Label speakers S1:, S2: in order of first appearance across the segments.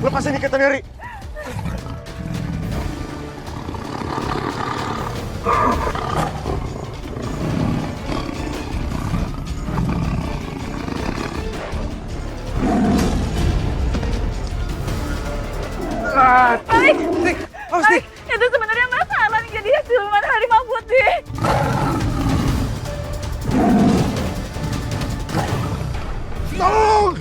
S1: Lepasin ikatan Yori.
S2: Alik, itu sebenarnya Mas Harlan yang jadi siluman harimau putih.
S1: Tolong!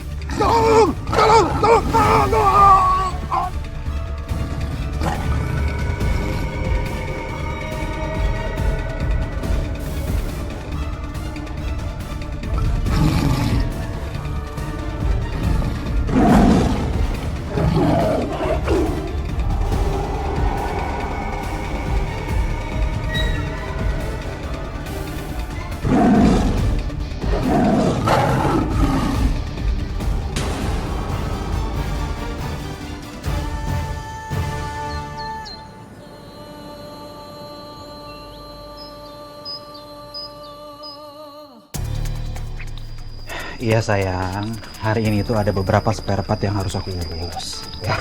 S3: Iya sayang, hari ini tuh ada beberapa spare part yang harus aku urus. Ya,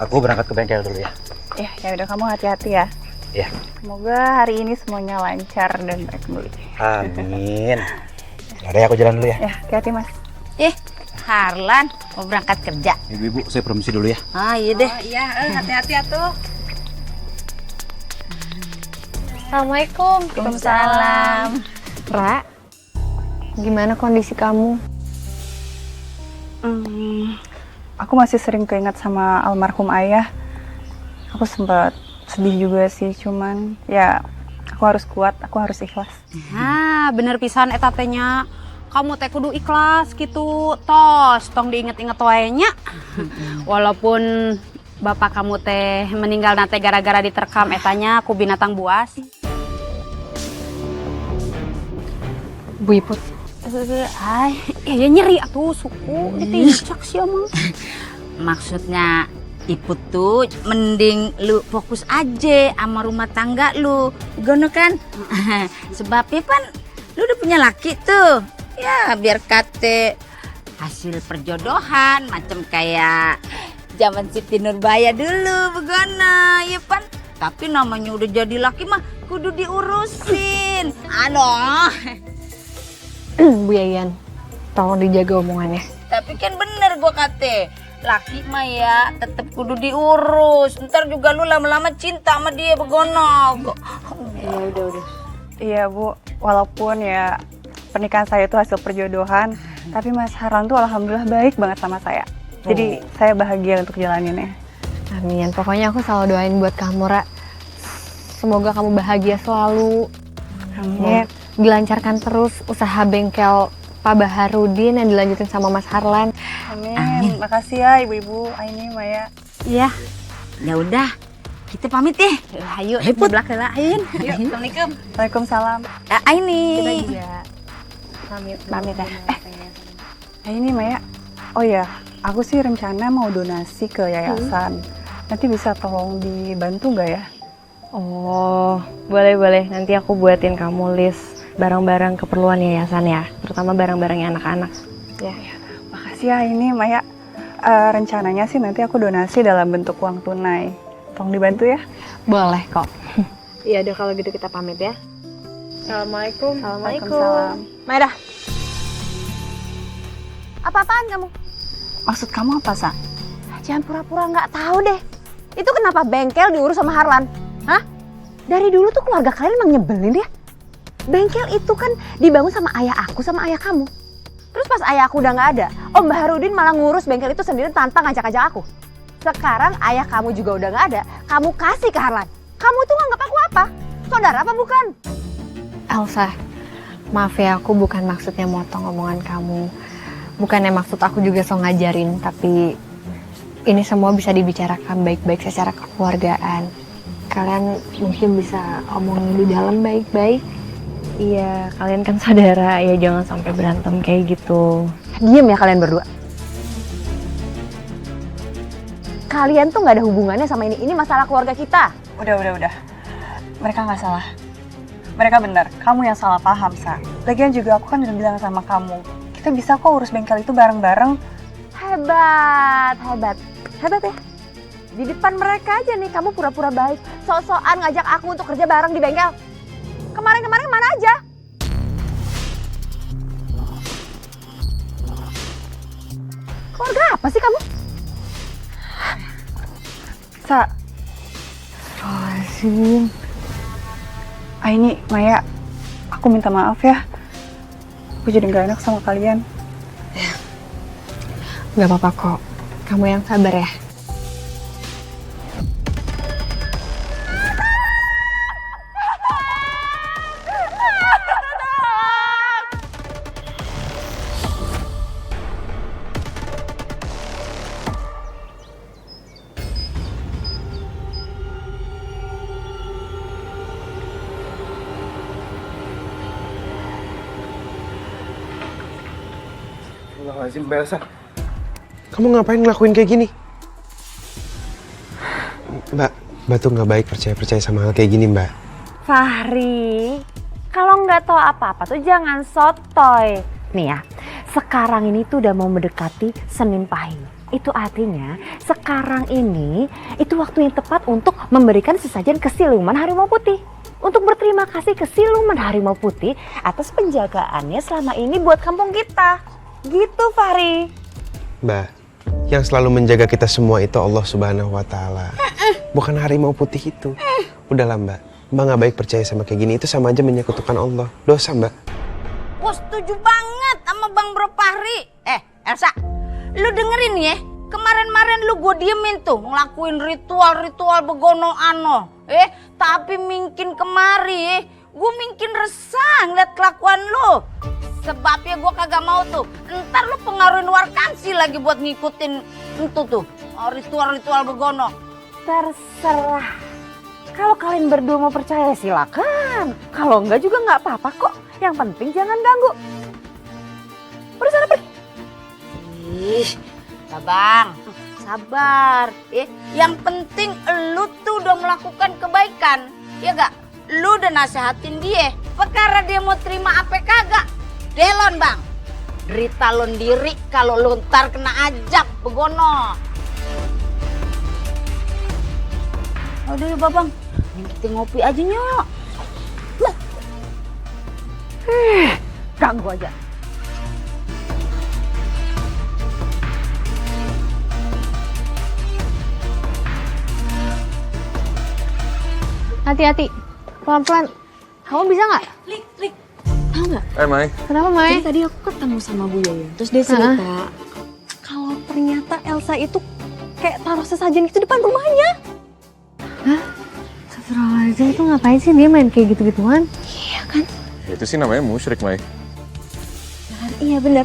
S3: aku berangkat ke bengkel dulu ya.
S2: Ya udah kamu hati-hati ya.
S3: Iya.
S2: Semoga hari ini semuanya lancar dan baik kembali.
S3: Amin. Yaudah ya, aku jalan dulu ya.
S2: Ya, hati-hati Mas.
S4: Harlan mau berangkat kerja.
S3: Ibu-ibu, saya permisi dulu ya.
S4: Ah iya deh.
S5: Oh iya, hati-hati atuh.
S2: Assalamualaikum.
S4: Waalaikumsalam.
S2: Ra, gimana kondisi kamu? Aku masih sering keinget sama almarhum ayah. Aku sempat sedih juga sih, cuman ya aku harus kuat, aku harus ikhlas.
S5: Nah, bener pisan eta teh nya. Kamu teh kudu ikhlas gitu. Tos, tong diinget-inget wae nya. Walaupun bapak kamu teh meninggal nate gara-gara diterkam etanya ku binatang buas.
S2: Bu Iput,
S5: Ay, ya nyeri atuh suku ditincak sih emang.
S4: Maksudnya Iput tuh mending lu fokus aja sama rumah tangga lu. Gono kan? Sebabnya kan lu udah punya laki tuh. Ya biar kate hasil perjodohan macam kayak zaman Siti Nurbaya dulu begono, ya pan. Tapi namanya udah jadi laki mah kudu diurusin. Aduh.
S2: Bu Yayan, tolong dijaga omongannya.
S4: Tapi kan bener gua kate, laki mah ya tetep kudu diurus. Ntar juga lu lama-lama cinta sama dia begono.
S2: Ya udah. Iya Bu, walaupun ya pernikahan saya itu hasil perjodohan, tapi Mas Harlan tuh alhamdulillah baik banget sama saya. Jadi saya bahagia untuk jalaninnya.
S6: Amin. Pokoknya aku selalu doain buat kamu, Ra. Semoga kamu bahagia selalu.
S2: Amin.
S6: Dilancarkan terus usaha bengkel Pak Baharudin yang dilanjutin sama Mas Harlan.
S2: Amin. Makasih ya Ibu-ibu, Aini, Maya.
S4: Iya. Ya udah, kita pamit ya.
S5: Ayo,
S4: Ayo,
S5: di belakang lah, ayo.
S4: Assalamualaikum.
S2: Waalaikumsalam.
S4: Aini.
S6: Kita juga pamit ya.
S2: Aini, Maya. Oh ya, aku sih rencana mau donasi ke yayasan. Nanti bisa tolong dibantu nggak ya?
S6: Oh, boleh. Nanti aku buatin kamu list barang-barang keperluan yayasan ya, terutama barang-barangnya anak-anak.
S2: Ya, makasih ya ini Maya. Rencananya sih nanti aku donasi dalam bentuk uang tunai. Tolong dibantu ya.
S6: Boleh kok. Iya udah kalau gitu kita pamit ya. Assalamualaikum.
S2: Waalaikumsalam.
S5: Maya dah. Apa-apaan kamu?
S2: Maksud kamu apa, Sa?
S5: Jangan pura-pura nggak tahu deh. Itu kenapa bengkel diurus sama Harlan? Hah? Dari dulu tuh keluarga kalian emang nyebelin ya? Bengkel itu kan dibangun sama ayah aku sama ayah kamu. Terus pas ayah aku udah nggak ada, Om Baharudin malah ngurus bengkel itu sendiri tanpa ngajak-ngajak aku. Sekarang ayah kamu juga udah nggak ada, kamu kasih ke Harlan. Kamu tuh nganggap aku apa? Saudara apa bukan?
S6: Elsa, maaf ya aku bukan maksudnya motong omongan kamu. Bukannya maksud aku juga so ngajarin, tapi ini semua bisa dibicarakan baik-baik secara kekeluargaan. Kalian mungkin bisa omongin di dalam baik-baik. Iya, kalian kan saudara, ya jangan sampai berantem kayak gitu.
S5: Diam ya kalian berdua. Kalian tuh nggak ada hubungannya sama ini. Ini masalah keluarga kita.
S2: Udah. Mereka nggak salah. Mereka benar. Kamu yang salah paham, Sa. Lagian juga aku kan udah bilang sama kamu. Kita bisa kok urus bengkel itu bareng-bareng.
S5: Hebat. Hebat ya. Di depan mereka aja nih kamu pura-pura baik. Sok-sokan ngajak aku untuk kerja bareng di bengkel. Kemarin-kemarin mana aja? Keluarga apa sih kamu?
S2: Sa,
S6: Astagfirullahaladzim.
S2: Ini Maya, aku minta maaf ya. Aku jadi gak enak sama kalian.
S6: Gak apa-apa kok. Kamu yang sabar ya.
S1: Astagfirullahaladzim, Mbak Elsa. Kamu ngapain ngelakuin kayak gini? Mbak tuh nggak baik percaya sama hal kayak gini, Mbak.
S5: Fahri, kalau nggak tahu apa-apa tuh jangan sotoy. Nih ya, sekarang ini tuh udah mau mendekati Senin Pahing. Itu artinya sekarang ini itu waktu yang tepat untuk memberikan sesajen ke siluman harimau putih. Untuk berterima kasih ke siluman harimau putih atas penjagaannya selama ini buat kampung kita. Gitu Fahri.
S1: Mbak, yang selalu menjaga kita semua itu Allah Subhanahu wa Ta'ala. Bukan harimau putih itu. Udahlah, Mbak. Mbak nggak baik percaya sama kayak gini. Itu sama aja menyekutukan Allah. Dosa, Mbak.
S4: Gue setuju banget sama Bang Bro Fahri. Elsa, lu dengerin ya. Kemarin-marin lu gue diemin tuh ngelakuin ritual-ritual begono ano. Tapi mungkin kemari gue mungkin resah ngeliat kelakuan lu. Sebabnya gue kagak mau tuh. Ntar lu pengaruhin warkansi lagi buat ngikutin itu tuh ritual-ritual begono.
S5: Terserah. Kalau kalian berdua mau percaya silakan. Kalau enggak juga nggak apa-apa kok. Yang penting jangan ganggu. Udah sana pergi.
S4: Ih, Bang, sabar. Yang penting lu tuh udah melakukan kebaikan. Ya gak? Lu udah nasehatin dia. Perkara dia mau terima apa kagak. Delon Bang. Derita lu diri kalau lu ntar kena ajab begono. Udah ya Babang, kita ngopi aja nyok.
S5: Ganggu aja.
S6: Hati-hati. Pelan-pelan. Kamu bisa nggak?
S7: Lik, tahu nggak?
S1: Mai.
S6: Kenapa, Mai?
S7: Jadi tadi aku ketemu sama Bu Yoyo, terus dia cerita kalau ternyata Elsa itu kayak taruh sesajen gitu depan rumahnya.
S6: Astagfirullahaladzim, itu ngapain sih dia main kayak gitu-gituan?
S7: Iya kan?
S8: Itu sih namanya musyrik, Mai.
S7: Iya bener.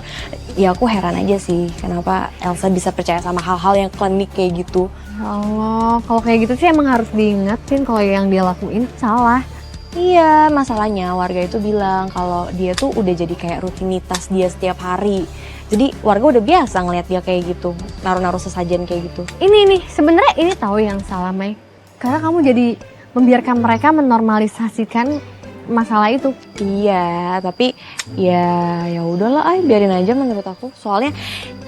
S7: Ya aku heran aja sih kenapa Elsa bisa percaya sama hal-hal yang klinik kayak gitu.
S6: Ya Allah, kalau kayak gitu sih emang harus diingetin kalau yang dia lakuin salah.
S7: Iya, masalahnya warga itu bilang kalau dia tuh udah jadi kayak rutinitas dia setiap hari. Jadi warga udah biasa ngeliat dia kayak gitu, naruh-naruh sesajen kayak gitu.
S6: Ini sebenarnya ini tahu yang salah, Mai. Karena kamu jadi membiarkan mereka menormalisasikan masalah itu.
S7: Iya, tapi ya udahlah, biarin aja menurut aku. Soalnya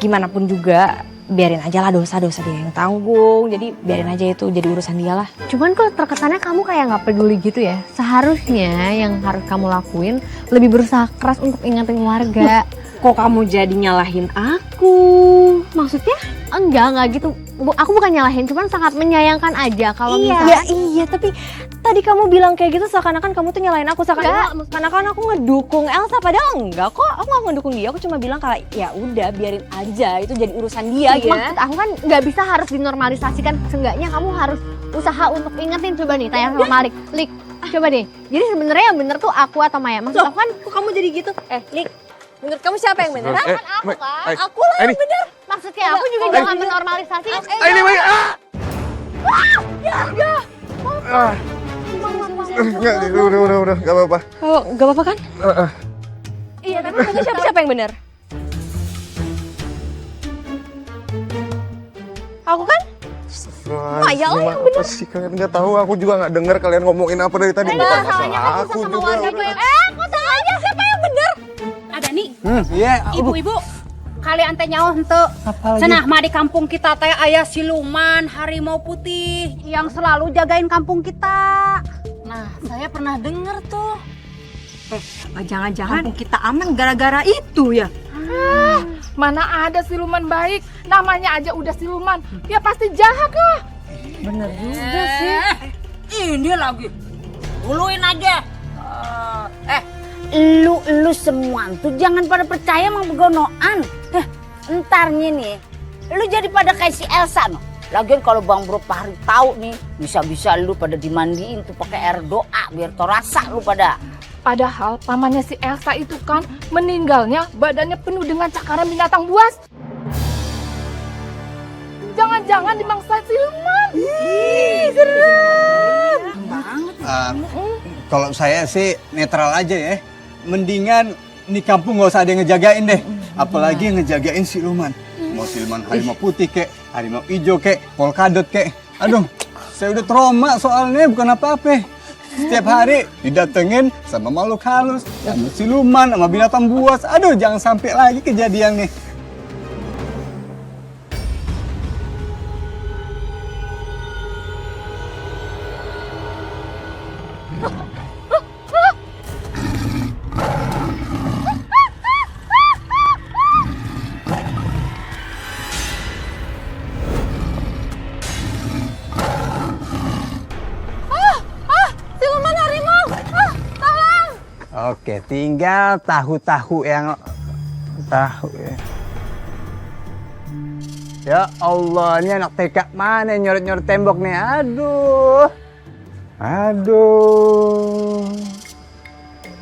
S7: gimana pun juga biarin aja lah dosa-dosa dia yang tanggung. Jadi biarin aja itu jadi urusan dia lah.
S6: Cuman kok terkesannya kamu kayak nggak peduli gitu ya. Seharusnya yang harus kamu lakuin lebih berusaha keras untuk ingetin warga.
S7: Kok kamu jadi nyalahin aku? Maksudnya?
S6: Enggak gitu. Aku bukan nyalahin, cuman sangat menyayangkan aja kalau misalnya.
S7: Iya, tapi tadi kamu bilang kayak gitu seakan-akan kamu tuh nyalahin aku, seakan-akan aku ngedukung Elsa, padahal enggak kok. Aku gak ngedukung dia, aku cuma bilang kalau ya udah biarin aja, itu jadi urusan dia gitu.
S6: Maksud aku kan nggak bisa harus dinormalisasikan. Seenggaknya kamu harus usaha untuk ingetin. Coba nih tanya sama Malik. Lik, coba deh. Jadi sebenarnya yang bener tuh aku atau Maya? Maksud aku kan
S7: Kok kamu jadi gitu? Lik, menurut kamu siapa yang bener?
S8: Mai,
S7: Aku lah yang bener.
S6: maksudnya aku juga jangan menormalisasi.
S8: Ini Mai. Udah, gak apa-apa.
S7: Oh, gak apa-apa kan? Iya, tapi kamu siapa yang bener? Aku kan? Maya lah yang
S8: bener. Sih kalian nggak tahu, aku juga nggak dengar kalian ngomongin apa dari tadi. Bukan masalah aku juga.
S7: kok salah aja siapa yang bener?
S3: Iya,
S9: Ibu-ibu, kalian teh nyaho henteu. Cenah mah di kampung kita teh aya siluman harimau putih yang selalu jagain kampung kita. Nah, saya pernah denger tuh. Jangan-jangan kampung kita aman gara-gara itu ya?
S10: Mana ada siluman baik, namanya aja udah siluman, ya pasti jahat lah.
S9: Bener juga sih. Ini lagi. Duluin aja.
S4: Lu semua tuh jangan pada percaya sama begonoan. Entarnya nih, lu jadi pada kayak si Elsa no. Lagian kalau Bang Bro Fahri tahu nih, bisa-bisa lu pada dimandiin tuh pakai air doa biar terasa lu pada.
S10: Padahal pamannya si Elsa itu kan meninggalnya badannya penuh dengan cakaran binatang buas. Jangan-jangan dimangsa siluman.
S3: Serem banget. Kalau saya sih netral aja ya. Mendingan di kampung nggak usah ada yang ngejagain deh. Apalagi yang ngejagain siluman. Mau siluman harimau putih kek, harimau hijau kek, polkadot kek. Aduh, saya udah trauma soalnya bukan apa-apa. Setiap hari didatengin sama makhluk halus, sama siluman, sama binatang buas. Aduh, jangan sampai lagi kejadian nih. Oke, tinggal tahu-tahu yang tahu ya. Ya Allah, ini anak TK mana yang nyoret-nyoret tembok nih? Aduh. Aduh.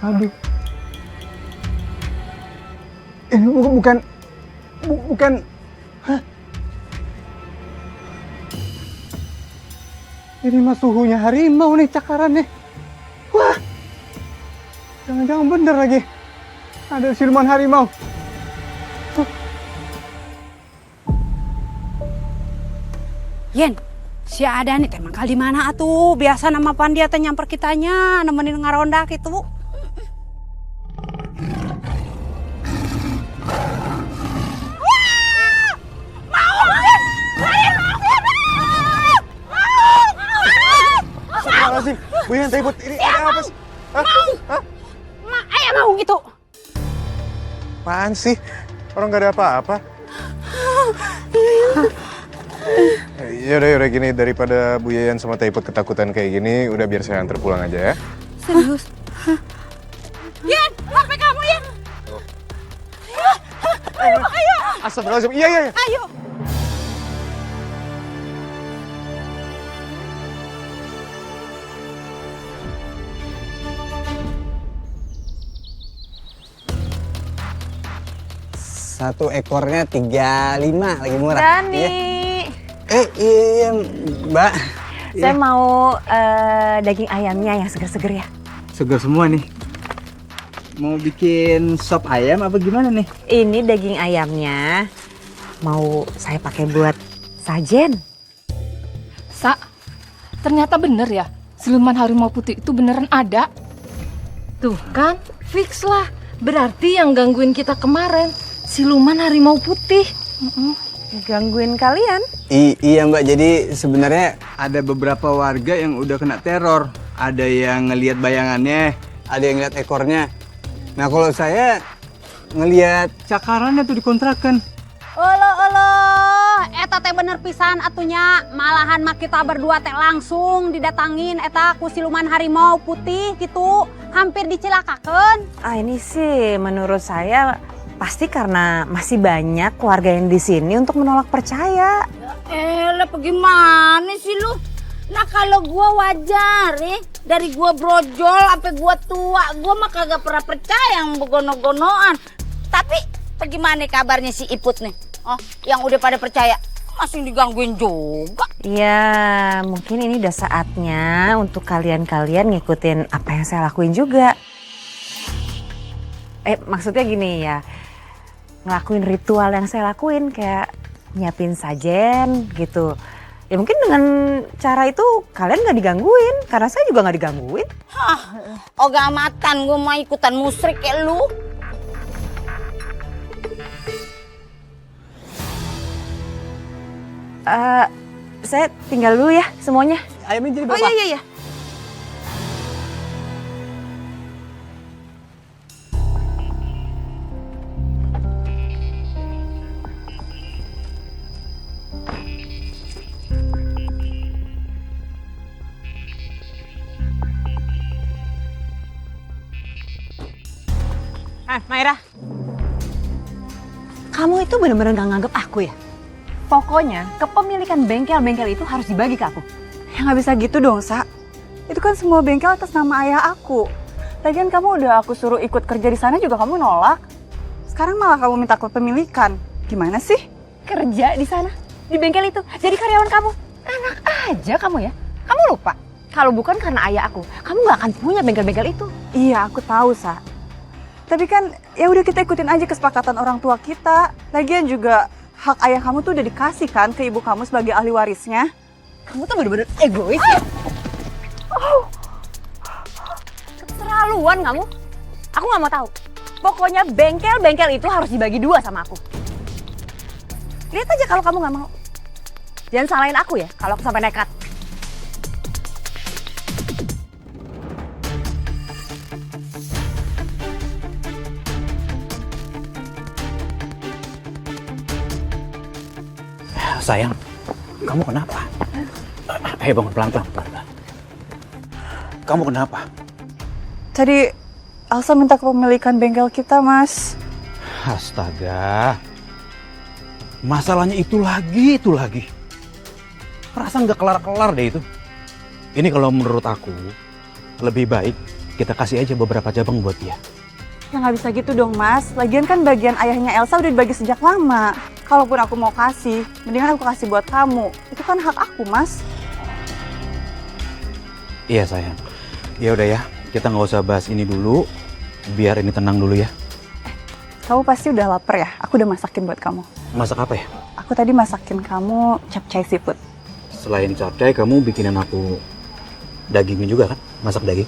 S3: Aduh. Ini bukan. Hah? Ini mah suhunya harimau nih cakarannya. Wah. Jangan-jangan bener lagi. Ada siluman harimau.
S9: Yen, si ada nih teh mangkal di mana atuh? Biasa nama Pandia teh nyamper kitanya, nemenin ngarondak itu.
S8: Astagfirullahaladzim, Bu Yan, Taibut, ini ada apa sih?
S9: Mau gitu.
S8: Apaan sih? Orang gak ada apa-apa. Yaudah gini, daripada Bu Yayan sama Taiput ketakutan kayak gini, udah biar saya antar pulang aja ya.
S9: Serius? Yan, sampai kamu Yan. Ayo.
S8: Astagfirullahaladzim, iya.
S9: Ayo.
S3: Satu ekornya 35, lagi murah.
S5: Dani.
S3: Iya, Mbak.
S5: Saya mau daging ayamnya yang seger-seger ya.
S3: Segar semua nih. Mau bikin sop ayam apa gimana nih?
S5: Ini daging ayamnya mau saya pakai buat sajen.
S10: Sa, ternyata bener ya, siluman harimau putih itu beneran ada. Tuh kan, fix lah. Berarti yang gangguin kita kemarin siluman harimau putih.
S5: Gangguin kalian?
S3: Iya Mbak, jadi sebenarnya ada beberapa warga yang udah kena teror. Ada yang ngelihat bayangannya, ada yang ngeliat ekornya. Nah kalau saya ngelihat cakarannya tuh dikontrakan.
S9: Eta teh bener pisan atunya. Malahan mah kita berdua teh langsung didatangin eta ku siluman harimau putih gitu. Hampir dicilakakeun.
S5: Ini sih menurut saya pasti karena masih banyak keluarga yang di sini untuk menolak percaya.
S4: Elah bagaimana sih lu? Nah kalau gua wajar dari gua brojol sampai gua tua, gua mah kagak pernah percaya yang begono-gonoan. Tapi bagaimana kabarnya si Iput nih? Oh, yang udah pada percaya masih digangguin juga.
S5: Ya mungkin ini udah saatnya untuk kalian-kalian ngikutin apa yang saya lakuin juga. Maksudnya gini ya, ngelakuin ritual yang saya lakuin kayak nyiapin sajen gitu. Ya mungkin dengan cara itu kalian gak digangguin, karena saya juga gak digangguin.
S4: Oga amatan gue mau ikutan musrik kayak lu.
S2: Saya tinggal dulu ya semuanya.
S3: Ayamnya jadi
S2: Oh
S3: berapa?
S2: iya.
S5: Maira. Kamu itu benar-benar gak nganggep aku ya? Pokoknya kepemilikan bengkel-bengkel itu harus dibagi ke aku.
S2: Ya nggak bisa gitu dong, Sa. Itu kan semua bengkel atas nama ayah aku. Lagian kamu udah aku suruh ikut kerja di sana juga kamu nolak. Sekarang malah kamu minta kepemilikan. Gimana sih?
S5: Kerja di sana, di bengkel itu, jadi karyawan kamu. Enak aja kamu ya. Kamu lupa, kalau bukan karena ayah aku, kamu gak akan punya bengkel-bengkel itu.
S2: Iya, aku tahu, Sa. Tapi kan ya udah kita ikutin aja kesepakatan orang tua kita. Lagian juga hak ayah kamu tuh udah dikasih kan ke ibu kamu sebagai ahli warisnya.
S5: Kamu tuh bener-bener egois ya. Keterlaluan kamu. Aku gak mau tahu. Pokoknya bengkel-bengkel itu harus dibagi 2 sama aku. Lihat aja kalau kamu gak mau. Jangan salahin aku ya kalau aku sampai nekat.
S11: Sayang, kamu kenapa? Ayo bangun pelan-pelan. Kamu kenapa?
S2: Tadi Elsa minta kepemilikan bengkel kita, Mas.
S11: Astaga. Masalahnya itu lagi. Perasaan gak kelar-kelar deh itu. Ini kalau menurut aku, lebih baik kita kasih aja beberapa cabang buat dia.
S2: Ya nggak bisa gitu dong, Mas. Lagian kan bagian ayahnya Elsa udah dibagi sejak lama. Kalaupun aku mau kasih, mendingan aku kasih buat kamu. Itu kan hak aku, Mas.
S11: Iya sayang. Ya udah ya, kita nggak usah bahas ini dulu. Biar ini tenang dulu ya.
S2: Kamu pasti udah lapar ya? Aku udah masakin buat kamu.
S11: Masak apa ya?
S2: Aku tadi masakin kamu capcay seafood.
S11: Selain capcay, kamu bikinin aku dagingnya juga kan? Masak daging.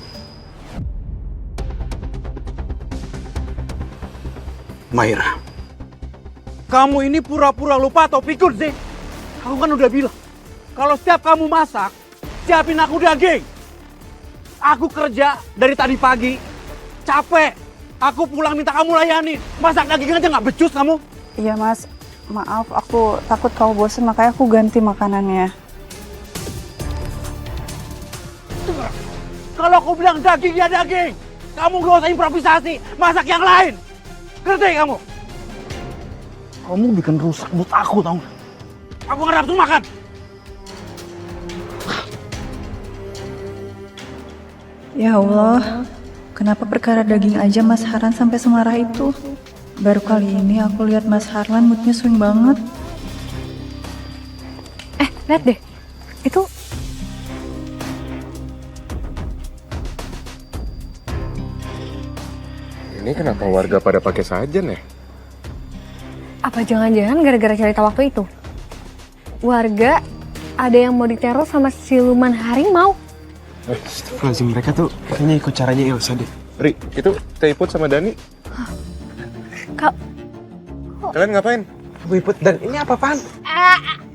S11: Maira, kamu ini pura-pura lupa atau pikir sih? Aku kan udah bilang, kalau setiap kamu masak, siapin aku daging. Aku kerja dari tadi pagi, capek. Aku pulang minta kamu layani. Masak daging aja nggak becus kamu?
S2: Iya, Mas. Maaf, aku takut kamu bosen, makanya aku ganti makanannya.
S11: Kalau aku bilang daging ya daging. Kamu gak usah improvisasi, masak yang lain. Ngerti kamu? Kamu bikin rusak mood aku tau gak? Aku gak nafsu makan.
S2: Ya Allah, kenapa perkara daging aja Mas Harlan sampai semarah itu? Baru kali ini aku lihat Mas Harlan moodnya swing banget.
S6: Lihat deh.
S2: Itu
S8: Ini kenapa warga pada pakai sajen ya?
S6: Apa jangan-jangan gara-gara cerita waktu itu? Warga ada yang mau diteror sama siluman harimau.
S1: Astagfirullahaladzim, mereka tuh kayaknya ikut caranya Elsa deh.
S8: Ri, itu Teh Iput sama Dani. Kalian ngapain?
S1: Bu Iput, dan ini apa-apaan?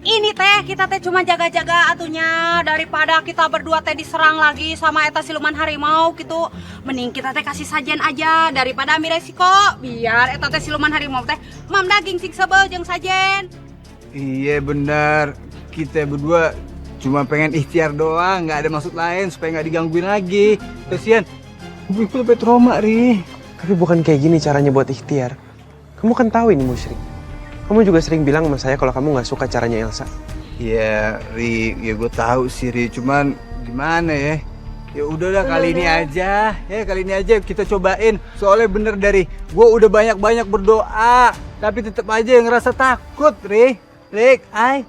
S9: Ini teh, kita teh cuma jaga-jaga atunya daripada kita berdua teh diserang lagi sama eta siluman harimau gitu. Mending kita teh kasih sajian aja daripada ambil resiko. Biar eta teh siluman harimau teh mam daging sing sebel jeung sajen.
S3: Iya benar. Kita berdua cuma pengen ikhtiar doang, nggak ada maksud lain supaya nggak digangguin lagi. Kasian, gue sampai trauma, Ri.
S1: Tapi bukan kayak gini caranya buat ikhtiar. Kamu kan tahu ini musyrik. Kamu juga sering bilang sama saya kalau kamu nggak suka caranya Elsa.
S3: Iya, Ri, ya gue tahu sih, Ri. Cuman gimana ya? Ya udahlah kali ini aja, ya kali ini aja kita cobain. Soalnya bener dari gue udah banyak-banyak berdoa, tapi tetap aja yang ngerasa takut, Ri. Rik, ay.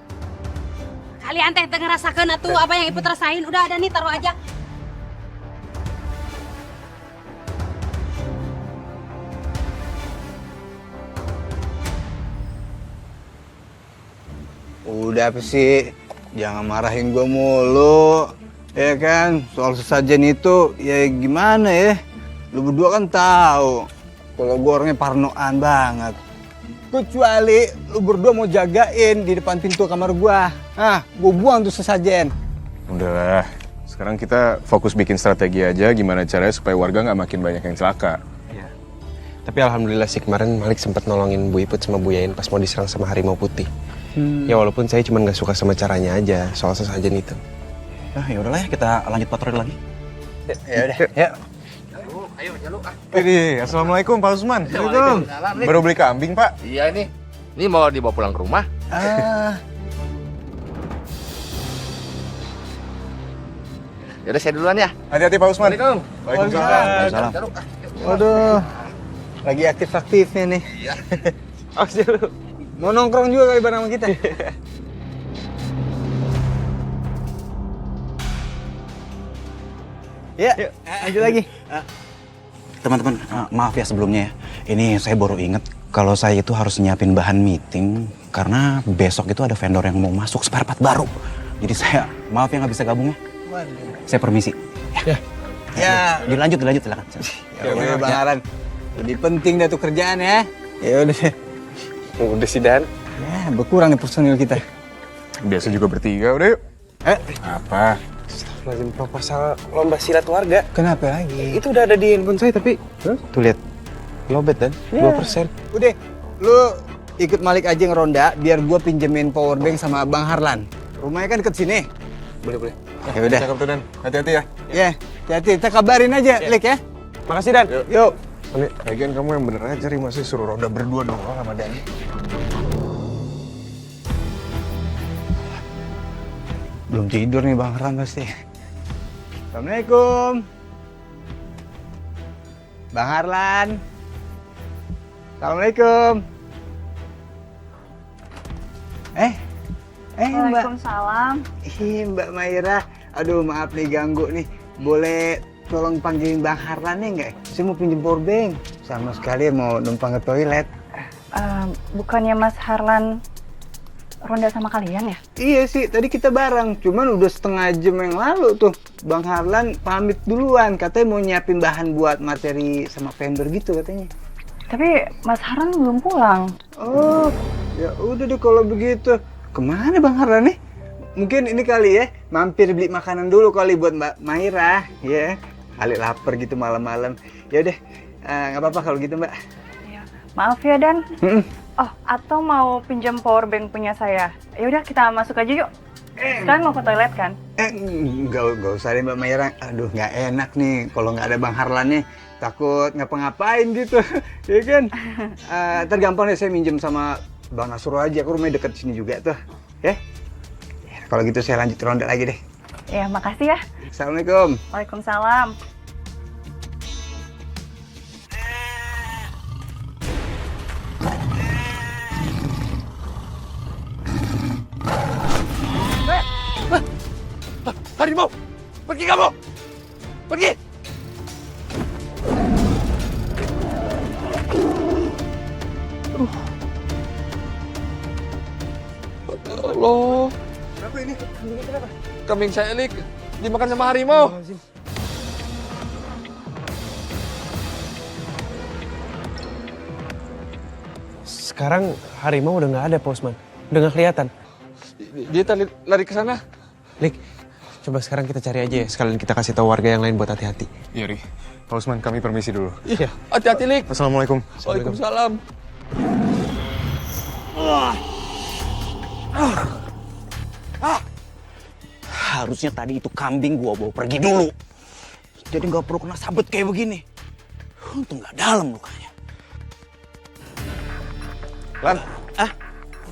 S9: Kalian teh ngerasakeun atuh apa yang Iput rasain. Udah ada nih, taruh aja.
S3: Udah apa sih? Jangan marahin gue mulu. Ya kan, soal sesajen itu ya gimana ya? Lu berdua kan tahu kalau gue orangnya parnoan banget. Kecuali lu berdua mau jagain di depan pintu kamar gua. Ah, gua buang tuh sesajen.
S8: Udahlah, sekarang kita fokus bikin strategi aja gimana caranya supaya warga nggak makin banyak yang celaka.
S1: Tapi alhamdulillah sih kemarin Malik sempat nolongin Bu Iput sama Bu Yain pas mau diserang sama harimau putih. Ya walaupun saya cuma nggak suka sama caranya aja soal sesajen itu.
S12: Ah, ya udahlah ya, kita lanjut patroli lagi.
S3: Ya udah, ya.
S11: Ayo, jaluk ah.
S8: Ini, assalamualaikum Pak Usman.
S11: Waalaikumsalam.
S8: Baru beli kambing Pak.
S11: Iya ini. Ini mau dibawa pulang ke rumah. Yaudah saya duluan ya.
S8: Hati-hati Pak Usman.
S11: Waalaikumsalam. Jaluk ah.
S3: Waduh, lagi aktif-aktifnya nih.
S11: Iya.
S3: Oh, mau nongkrong juga kali bareng sama kita. Ya, lanjut lagi.
S12: Teman-teman, maaf ya sebelumnya ya. Ini saya baru inget kalau saya itu harus nyiapin bahan meeting karena besok itu ada vendor yang mau masuk spare part baru. Jadi saya maaf ya nggak bisa gabung ya. Saya permisi.
S3: Ya,
S12: Dilanjut silakan.
S3: ya udah Bang Aran. Lebih penting dah tuh kerjaan ya. Ya udah deh.
S1: Udah sih Dan.
S3: Ya, berkurang nih personil kita.
S8: Biasa juga bertiga, udah yuk. Apa?
S1: Lazim proposal lomba silat warga.
S3: Kenapa lagi?
S1: Itu udah ada di handphone saya tapi tuh lihat. Lobet Dan, 2%.
S3: Udah, lu ikut Malik aja ngeronda biar gua pinjemin powerbank sama Bang Harlan. Rumahnya kan deket sini.
S1: Boleh.
S3: Ya udah.
S8: Cakep tuh Dan, hati-hati ya.
S3: Ya, hati-hati. Kita kabarin aja, Lik ya.
S1: Makasih Dan.
S3: Yuk.
S8: Lagian kamu yang bener aja, masih suruh ronda berdua doang sama Dani.
S3: Belum tidur nih Bang Harlan pasti. Assalamualaikum. Bang Harlan. Assalamualaikum. Mbak.
S2: Waalaikumsalam.
S3: Mbak Maira. Aduh maaf nih ganggu nih. Boleh tolong panggilin Bang Harlan ya nggak? Saya mau pinjem powerbank. Sama sekali mau numpang ke toilet.
S2: Bukannya Mas Harlan ronda sama kalian ya?
S3: Iya sih, tadi kita bareng. Cuman udah setengah jam yang lalu tuh. Bang Harlan pamit duluan. Katanya mau nyiapin bahan buat materi sama vendor gitu katanya.
S2: Tapi Mas Harlan belum pulang.
S3: Oh, ya udah deh kalau begitu. Kemana Bang Harlan nih? Mungkin ini kali ya, mampir beli makanan dulu kali buat Mbak Maira. Ya, kali lapar gitu malam-malam. Ya udah, nggak apa-apa kalau gitu Mbak.
S2: Maaf ya Dan. Oh, atau mau pinjam powerbank punya saya? Ya udah kita masuk aja yuk. Sekarang mau ke toilet kan?
S3: Nggak usah deh Mbak Maira. Aduh, nggak enak nih kalau nggak ada Bang Harlannya. Takut ngapa-ngapain gitu, ya kan? Ntar gampang deh saya minjem sama Bang Nasrul aja. Aku rumahnya deket sini juga tuh, ya? Kalau gitu saya lanjut ronda lagi deh.
S2: Ya, makasih ya.
S3: Assalamualaikum.
S2: Waalaikumsalam.
S11: Harimau! Pergi kamu! Pergi!
S13: Allah.
S8: Kenapa ini? Kenapa?
S13: Kambing saya Lik dimakan sama harimau.
S1: Sekarang harimau udah nggak ada Pak Usman. Udah nggak kelihatan.
S13: Dia tadi lari ke sana.
S1: Lik, coba sekarang kita cari aja ya. Sekalian kita kasih tahu warga yang lain buat hati-hati.
S8: Iya, Ri. Pak Usman, kami permisi dulu.
S13: Iya, hati-hati Lik.
S8: Assalamualaikum.
S13: Waalaikumsalam.
S12: Harusnya tadi itu kambing gua bawa pergi dulu. Jadi nggak perlu kena sabet kayak begini. Untung nggak dalam lukanya.
S8: Lan,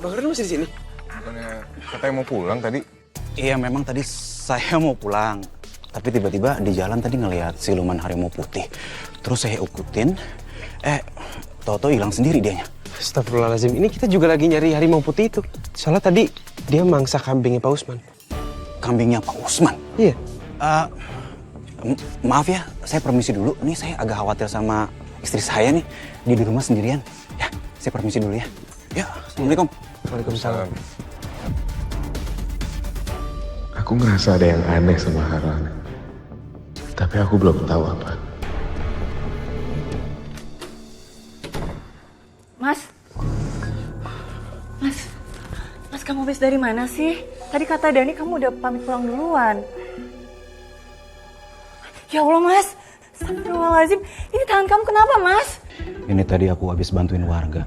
S1: Bang Harlan masih di sini?
S8: bukannya katanya mau pulang tadi?
S12: Iya memang tadi saya mau pulang. Tapi tiba-tiba di jalan tadi ngelihat siluman harimau putih. Terus saya ikutin. Toto hilang sendiri dianya.
S1: Astagfirullahaladzim, ini kita juga lagi nyari harimau putih itu. Soalnya tadi dia mangsa kambingnya Pak Usman.
S12: Kambingnya Pak Usman?
S1: Iya.
S12: Maaf ya, saya permisi dulu. Nih saya agak khawatir sama istri saya nih. Dia di rumah sendirian. Ya, saya permisi dulu ya. Ya, Assalamualaikum.
S1: Waalaikumsalam.
S14: Aku ngerasa ada yang aneh sama Harlan. Tapi aku belum tahu apa.
S2: Mas, Kamu habis dari mana sih? Tadi kata Dani kamu udah pamit pulang duluan. Ya Allah Mas, astagfirullahaladzim. Ini tangan kamu kenapa Mas?
S12: Ini tadi aku habis bantuin warga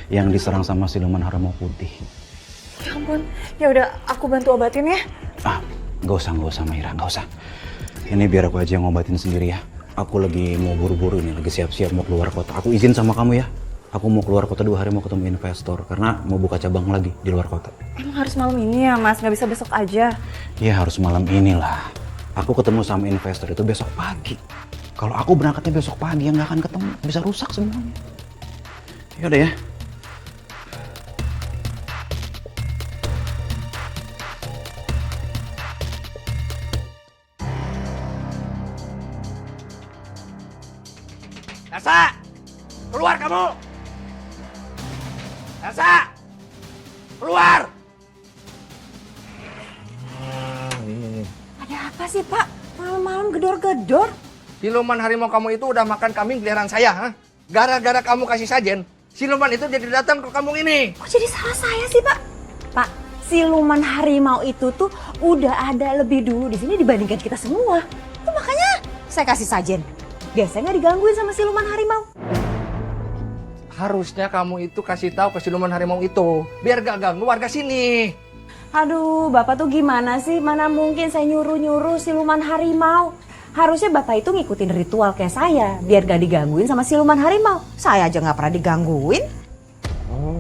S12: yang diserang sama siluman harimau putih.
S2: Ya ampun, ya udah aku bantu obatin ya.
S12: Gak usah Maira, gak usah. Ini biar aku aja yang ngobatin sendiri ya. Aku lagi mau buru-buru nih, lagi siap-siap mau keluar kota. Aku izin sama kamu ya. Aku mau keluar kota 2 hari mau ketemu investor karena mau buka cabang lagi di luar kota.
S2: Emang harus malam ini ya Mas, nggak bisa besok aja?
S12: Ya harus malam inilah. Aku ketemu sama investor itu besok pagi. Kalau aku berangkatnya besok pagi ya nggak akan ketemu, bisa rusak semuanya. Yaudah ya.
S11: Elsa! Keluar kamu! Elsa! Keluar!
S9: Ada apa sih Pak? Malam-malam gedor-gedor?
S13: Siluman harimau kamu itu udah makan kambing peliharaan saya, ha? Gara-gara kamu kasih sajen, siluman itu jadi datang ke kampung ini.
S9: Kok jadi salah saya sih Pak? Pak, siluman harimau itu tuh udah ada lebih dulu di sini dibandingkan kita semua. Tuh makanya saya kasih sajen. Biar saya nggak digangguin sama siluman harimau.
S13: Harusnya kamu itu kasih tahu ke siluman harimau itu, biar gak ganggu warga sini.
S9: Aduh, Bapak tuh gimana sih? Mana mungkin saya nyuruh-nyuruh siluman harimau. Harusnya Bapak itu ngikutin ritual kayak saya, biar gak digangguin sama siluman harimau. Saya aja gak pernah digangguin.
S13: Oh,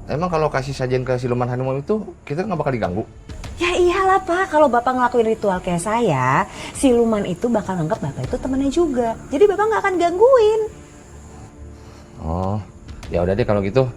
S13: emang kalau kasih sajen ke siluman harimau itu, kita gak bakal diganggu?
S9: Ya iyalah Pak, kalau Bapak ngelakuin ritual kayak saya, siluman itu bakal nganggap Bapak itu temennya juga. Jadi Bapak gak akan gangguin.
S13: Oh, ya udah deh kalau gitu.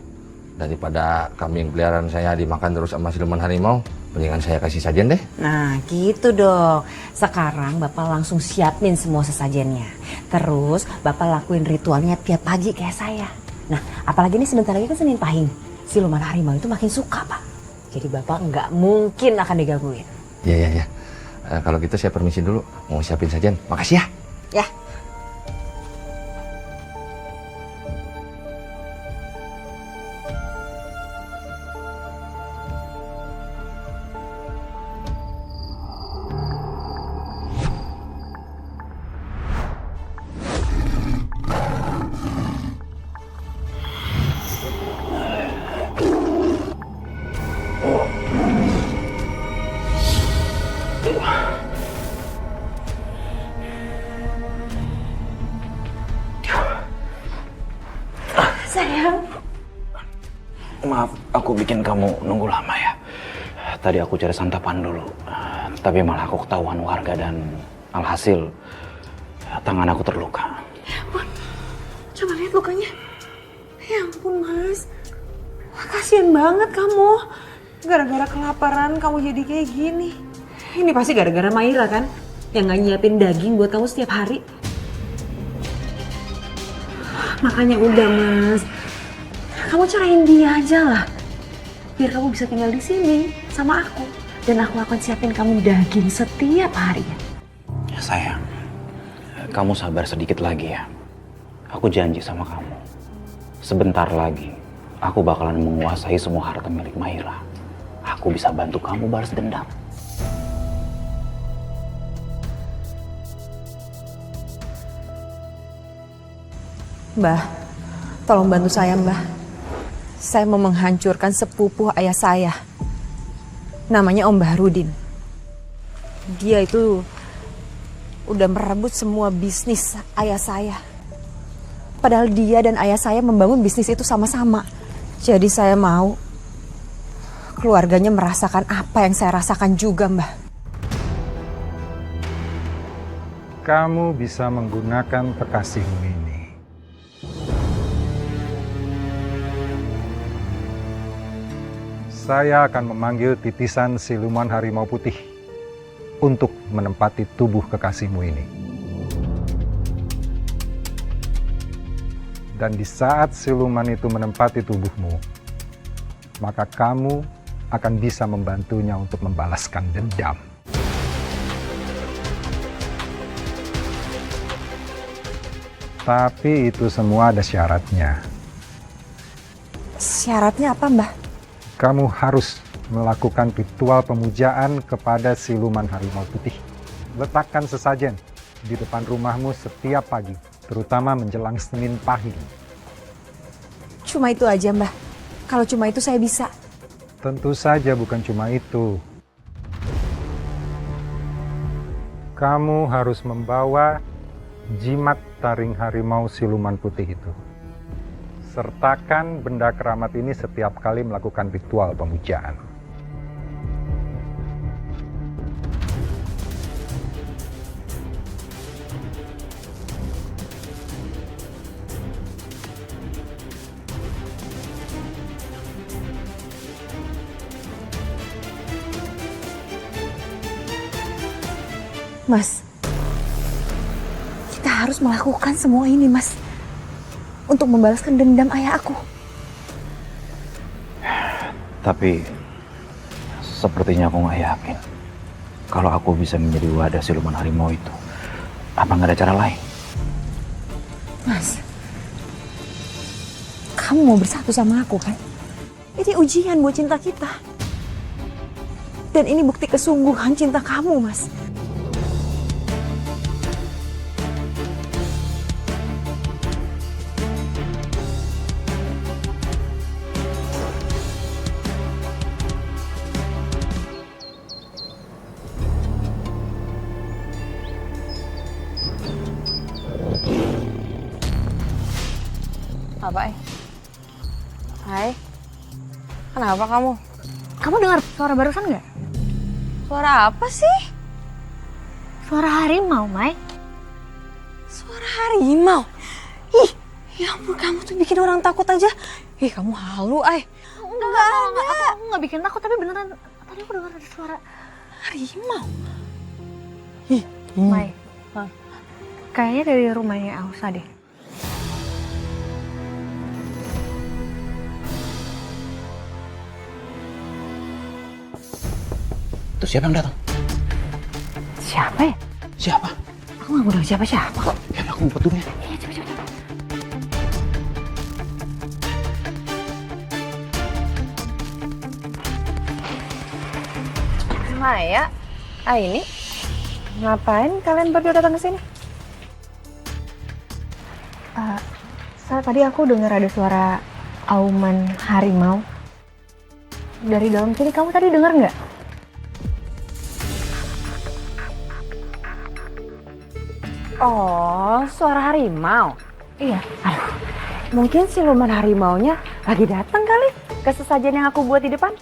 S13: Daripada kambing peliharaan saya dimakan terus sama siluman harimau, mendingan saya kasih sajen deh.
S9: Nah gitu dong. Sekarang Bapak langsung siapin semua sesajennya. Terus Bapak lakuin ritualnya tiap pagi kayak saya. Nah apalagi nih sebentar lagi kan Senin Pahing. Siluman harimau itu makin suka Pak. Jadi Bapak nggak mungkin akan digangguin.
S13: Iya. Kalau gitu saya permisi dulu. Mau siapin sajen. Makasih ya.
S9: Ya.
S2: Sayang.
S12: Maaf, aku bikin kamu nunggu lama ya. Tadi aku cari santapan dulu, tapi malah aku ketahuan warga dan alhasil tangan aku terluka.
S2: Ya ampun, coba lihat lukanya. Ya ampun Mas, kasian banget kamu. Gara-gara kelaparan kamu jadi kayak gini.
S9: Ini pasti gara-gara Maira kan? Yang gak nyiapin daging buat kamu setiap hari. Makanya udah Mas, kamu cerain dia aja lah. Biar kamu bisa tinggal di sini sama aku. Dan aku akan siapin kamu daging setiap hari.
S12: Sayang, kamu sabar sedikit lagi ya. Aku janji sama kamu. Sebentar lagi, aku bakalan menguasai semua harta milik Maira. Aku bisa bantu kamu balas dendam.
S5: Mbah, tolong bantu saya Mbah. Saya mau menghancurkan sepupu ayah saya. Namanya Om Bahrudin. Dia itu udah merebut semua bisnis ayah saya. Padahal dia dan ayah saya membangun bisnis itu sama-sama. Jadi saya mau keluarganya merasakan apa yang saya rasakan juga Mbah.
S15: Kamu bisa menggunakan kekasihmu ini. Saya akan memanggil titisan siluman harimau putih untuk menempati tubuh kekasihmu ini. Dan di saat siluman itu menempati tubuhmu, maka kamu akan bisa membantunya untuk membalaskan dendam. Tapi itu semua ada syaratnya.
S5: Syaratnya apa Mbah?
S15: Kamu harus melakukan ritual pemujaan kepada siluman harimau putih. Letakkan sesajen di depan rumahmu setiap pagi, terutama menjelang Senin Pahing.
S7: Cuma itu aja, Mbah. Kalau cuma itu saya bisa.
S15: Tentu saja bukan cuma itu. Kamu harus membawa jimat taring harimau siluman putih itu. Sertakan benda keramat ini setiap kali melakukan ritual pemujaan.
S7: Mas, kita harus melakukan semua ini, Mas. Untuk membalaskan dendam ayah aku.
S12: Tapi sepertinya aku nggak yakin kalau aku bisa menjadi wadah siluman harimau itu. Apa nggak ada cara lain?
S7: Mas, kamu mau bersatu sama aku kan? Ini ujian buat cinta kita. Dan ini bukti kesungguhan cinta kamu, Mas.
S6: Apa, Hai. Kenapa kamu? Kamu dengar suara barusan nggak? Suara apa sih? Suara harimau, Mai.
S7: Suara harimau? Ih, ya ampun, kamu tuh bikin orang takut aja. Ih, kamu halu, Ai.
S6: Enggak, aku nggak bikin takut, tapi beneran tadi aku dengar ada suara
S7: harimau.
S6: Mai. Kayaknya dari rumahnya Elsa deh.
S12: Itu siapa yang datang?
S6: Siapa ya?
S12: Siapa?
S6: Aku nggak ngundang siapa-siapa kok.
S12: Ya, aku ngumpet dulu ya.
S6: Iya, coba.
S5: Maya, Aini, ngapain kalian berdua datang ke sini?
S6: Tadi aku dengar ada suara auman harimau. Dari dalam sini, kamu tadi dengar nggak?
S5: Oh, suara harimau.
S6: Iya.
S5: Aduh, mungkin siluman harimaunya lagi datang kali ke sesajen yang aku buat di depan.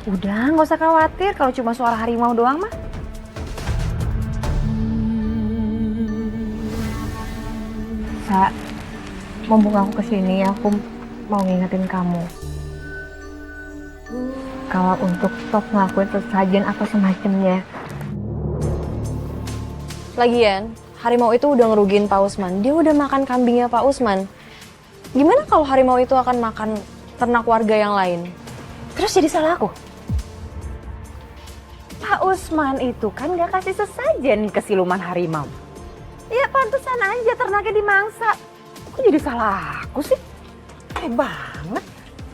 S5: Udah, nggak usah khawatir kalau cuma suara harimau doang mah.
S6: Mumpung aku kesini, aku mau ngingetin kamu. Kalau untuk stop ngelakuin sesajen atau semacamnya.
S7: Lagian, harimau itu udah ngerugiin Pak Usman. Dia udah makan kambingnya Pak Usman. Gimana kalau harimau itu akan makan ternak warga yang lain?
S5: Terus jadi salah aku? Pak Usman itu kan gak kasih sesajen ke siluman harimau. Ya pantesan aja ternaknya dimangsa. Kok jadi salah aku sih? Banget.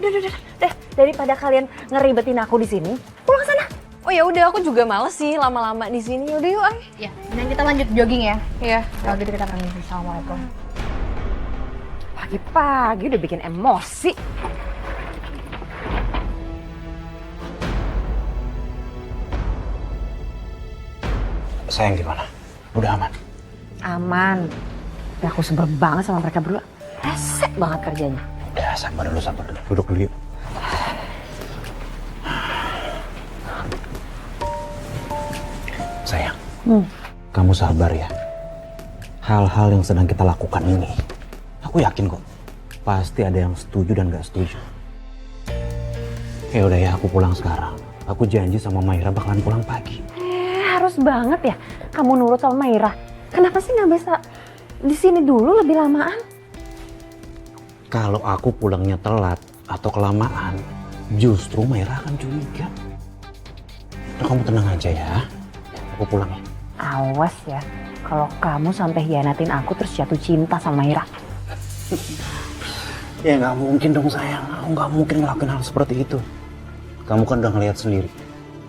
S5: Udah, daripada kalian ngeribetin aku di sini, pulang sana.
S7: Oh ya udah, aku juga males sih lama-lama di sini. Udah yuk, Ay.
S6: Ya, dan kita lanjut jogging ya.
S7: Iya.
S6: Kalau gitu kita permisi. Assalamualaikum.
S5: Pagi-pagi udah bikin emosi.
S12: Sayang gimana? Udah aman?
S5: Aman. Ya aku sebel banget sama mereka berdua. Resek banget kerjanya.
S12: Udah, sabar dulu. Duduk dulu yuk. Sayang, kamu sabar ya. Hal-hal yang sedang kita lakukan ini, aku yakin kok, pasti ada yang setuju dan gak setuju. Ya udah ya, aku pulang sekarang. Aku janji sama Maira bakalan pulang pagi.
S5: Harus banget ya kamu nurut sama Maira. Kenapa sih nggak bisa di sini dulu lebih lamaan?
S12: Kalau aku pulangnya telat atau kelamaan, justru Maira akan curiga. Udah, kamu tenang aja ya. Aku pulang ya.
S5: Awas ya, kalau kamu sampai hianatin aku terus jatuh cinta sama Maira.
S12: Ya nggak mungkin dong sayang, aku nggak mungkin ngelakuin hal seperti itu. Kamu kan udah ngeliat sendiri.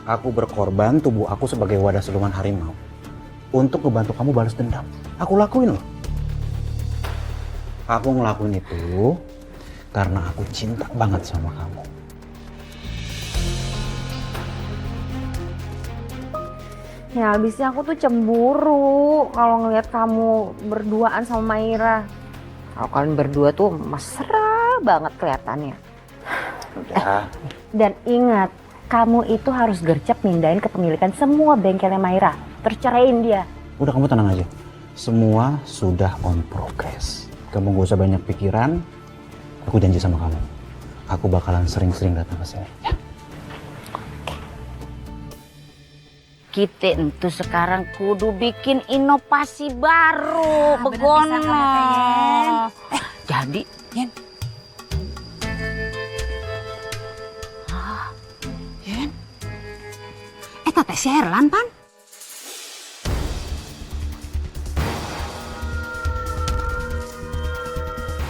S12: Aku berkorban tubuh aku sebagai wadah siluman harimau untuk ngebantu kamu balas dendam. Aku lakuin loh. Aku ngelakuin itu karena aku cinta banget sama kamu.
S5: Ya habisnya aku tuh cemburu kalau ngelihat kamu berduaan sama Maira. Kalau kalian berdua tuh mesra banget kelihatannya.
S12: Udah.
S5: Dan ingat, kamu itu harus gercep mindahin kepemilikan semua bengkelnya Maira. Terus ceraiin dia.
S12: Udah, kamu tenang aja. Semua sudah on progress. Kamu gak usah banyak pikiran. Aku janji sama kamu. Aku bakalan sering-sering datang ke sini. Ya.
S4: Kita itu sekarang kudu bikin inovasi baru, begono. Jadi, Yen. Yen. Tete si Herlan, Pan.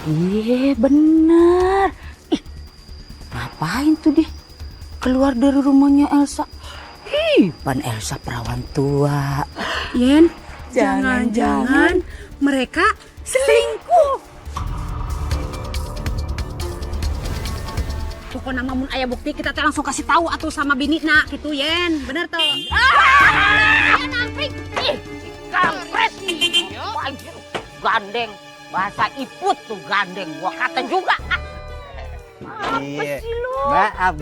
S4: Iya, bener. Ih, ngapain tuh dia? Keluar dari rumahnya Elsa. Pan Elsa perawan tua.
S9: Yen, jangan-jangan mereka selingkuh. Pokoknya namun ayah bukti kita teh langsung kasih tahu atuh sama binina gitu Yen. Bener tuh.
S4: Nampik. Ih, kampret. Gandeng. Bahasa Iput tuh gandeng. Gua kata juga.
S3: Iya.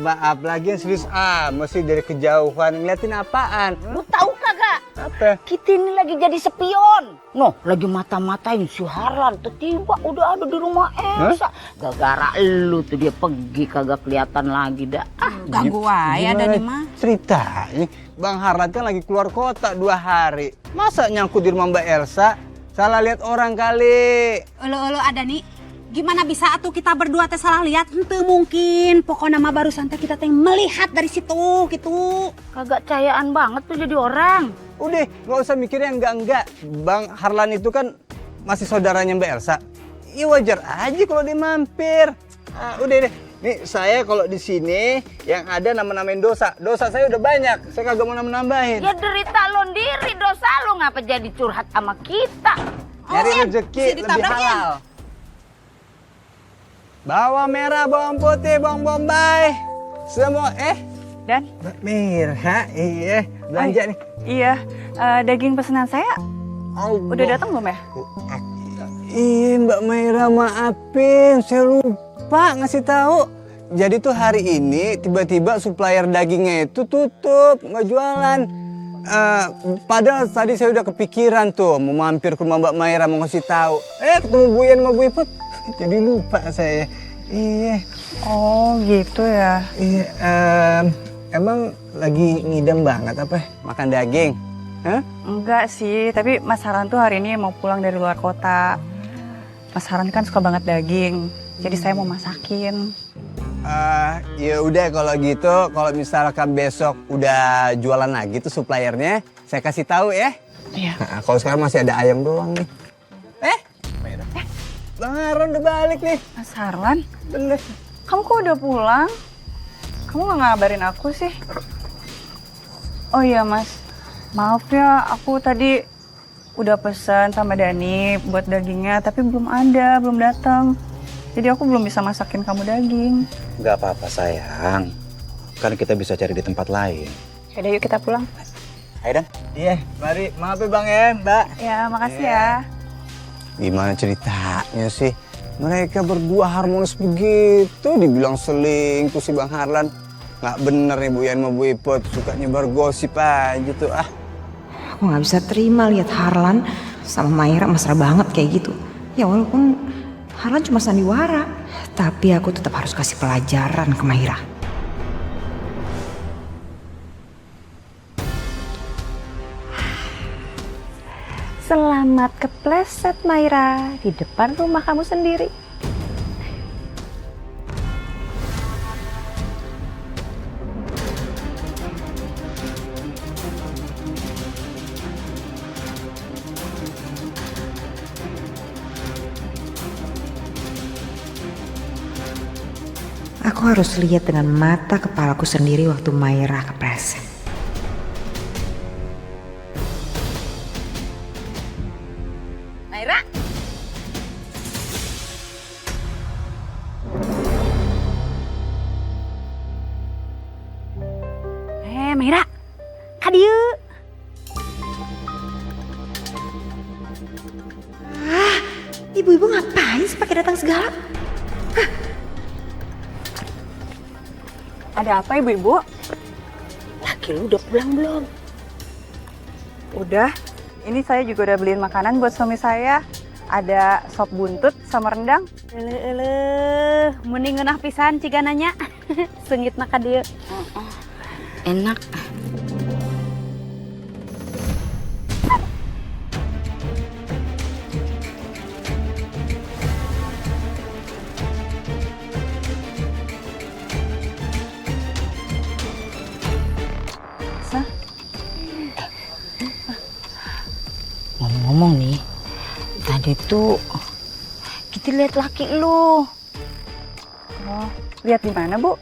S3: Maaf lagi yang serius mesti dari kejauhan ngeliatin apaan?
S4: Lu tahu kagak?
S3: Apa?
S4: Kita ini lagi jadi spion. Noh, lagi mata-matain si Harlan. Tiba-tiba udah ada di rumah Elsa. Gara-gara lu tuh dia pergi kagak kelihatan lagi dah.
S9: Ganggu wae ada di mah.
S3: Ceritanya Bang Harlan kan lagi keluar kota 2 hari. Masa nyangkut di rumah Mbak Elsa? Salah lihat orang kali.
S9: Ulu ada nih. Gimana bisa atuh kita berdua teh salah lihat? Henteu mungkin. Pokoknya mah baru santai kita teh melihat dari situ gitu.
S4: Kagak cayaan banget tuh jadi orang.
S3: Udah, nggak usah mikirnya enggak. Bang Harlan itu kan masih saudaranya Mbak Elsa. Iya wajar aja kalau dia mampir. Udah deh. Nih saya kalau di sini yang ada nama-namain dosa. Dosa saya udah banyak. Saya kagak mau nambah-nambahin.
S4: Ya derita lo sendiri, dosa lo ngapa jadi curhat sama kita?
S3: Nyari rezeki lebih halal. Bawang merah, bawang putih, bawang bombay. Semua
S2: Dan?
S3: Mbak Mira, iya. Belanja nih.
S2: Iya, daging pesanan saya udah datang belum ya?
S3: Iya Mbak Mira, maafin. Saya lupa ngasih tahu. Jadi tuh hari ini tiba-tiba supplier dagingnya itu tutup, nggak jualan. Padahal tadi saya udah kepikiran tuh mau mampir ke rumah Mbak Mira mau ngasih tahu. Ketemu Bu Yen sama Bu Iput. Jadi lupa saya. Iya.
S2: Oh gitu ya.
S3: Iya. Emang lagi ngidam banget apa? Makan daging? Hah?
S2: Enggak sih, tapi Mas Harlan tuh hari ini mau pulang dari luar kota. Mas Harlan kan suka banget daging, jadi saya mau masakin.
S3: Ya udah kalau gitu, kalau misalkan besok udah jualan lagi tuh suppliernya, saya kasih tahu ya.
S2: Iya.
S3: Nah, kalau sekarang masih ada ayam doang nih. Bang Harlan udah balik nih.
S2: Mas Harlan?
S3: Bener.
S2: Kamu kok udah pulang? Kamu nggak ngabarin aku sih? Oh iya Mas, maaf ya aku tadi udah pesan sama Dani buat dagingnya, tapi belum ada, belum datang. Jadi aku belum bisa masakin kamu daging.
S12: Gak apa-apa sayang. Kan kita bisa cari di tempat lain.
S2: Yaudah yuk kita pulang.
S12: Ayo Dan.
S3: Iya, mari. Maaf ya Bang ya, Mbak.
S2: Ya, makasih ya.
S3: Gimana ceritanya sih? Mereka berdua harmonis begitu, dibilang selingkuh si Bang Harlan. Nggak bener nih Bu Yan sama Bu Ipot, suka nyebar gosip aja tuh
S16: Aku nggak bisa terima lihat Harlan sama Maira mesra banget kayak gitu. Ya walaupun Harlan cuma sandiwara, tapi aku tetap harus kasih pelajaran ke Maira.
S5: Selamat kepleset Maira di depan rumah kamu sendiri.
S16: Aku harus lihat dengan mata kepalaku sendiri waktu Maira kepleset.
S4: Maira. Maira. Kadieu.
S16: Ibu-ibu ngapain sih pakai datang segala?
S2: Ada apa ibu-ibu?
S4: Laki lu udah pulang belum?
S2: Udah. Ini saya juga udah beliin makanan buat suami saya. Ada sop buntut sama rendang.
S9: Mending ngeunah pisan ciga nanya. Seungitna ka dieu.
S4: Enak. Ngomong-ngomong nih, tadi tuh kita lihat laki lu.
S2: Oh, lihat di mana, Bu?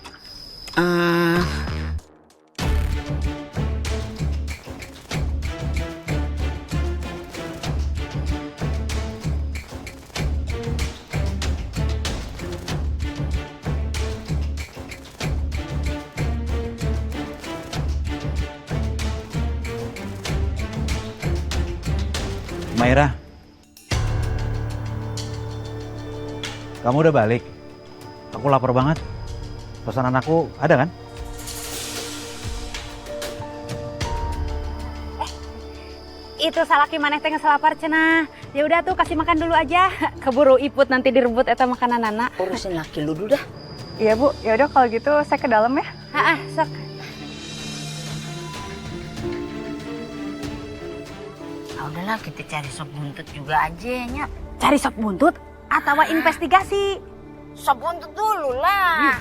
S12: Maira, kamu udah balik? Aku lapar banget. Pesanan aku ada kan?
S9: Itu salaki maneh teh geus lapar cenah. Ya udah tuh kasih makan dulu aja. Keburu iput nanti direbut eta makanan anak.
S4: Urusin laki lu dulu dah.
S2: Iya, Bu. Ya udah kalau gitu saya ke dalam ya.
S9: Heeh, sok.
S4: Udahlah kita cari sop buntut juga aja nya.
S9: Cari sop buntut atau investigasi?
S4: Sop buntut dulu lah.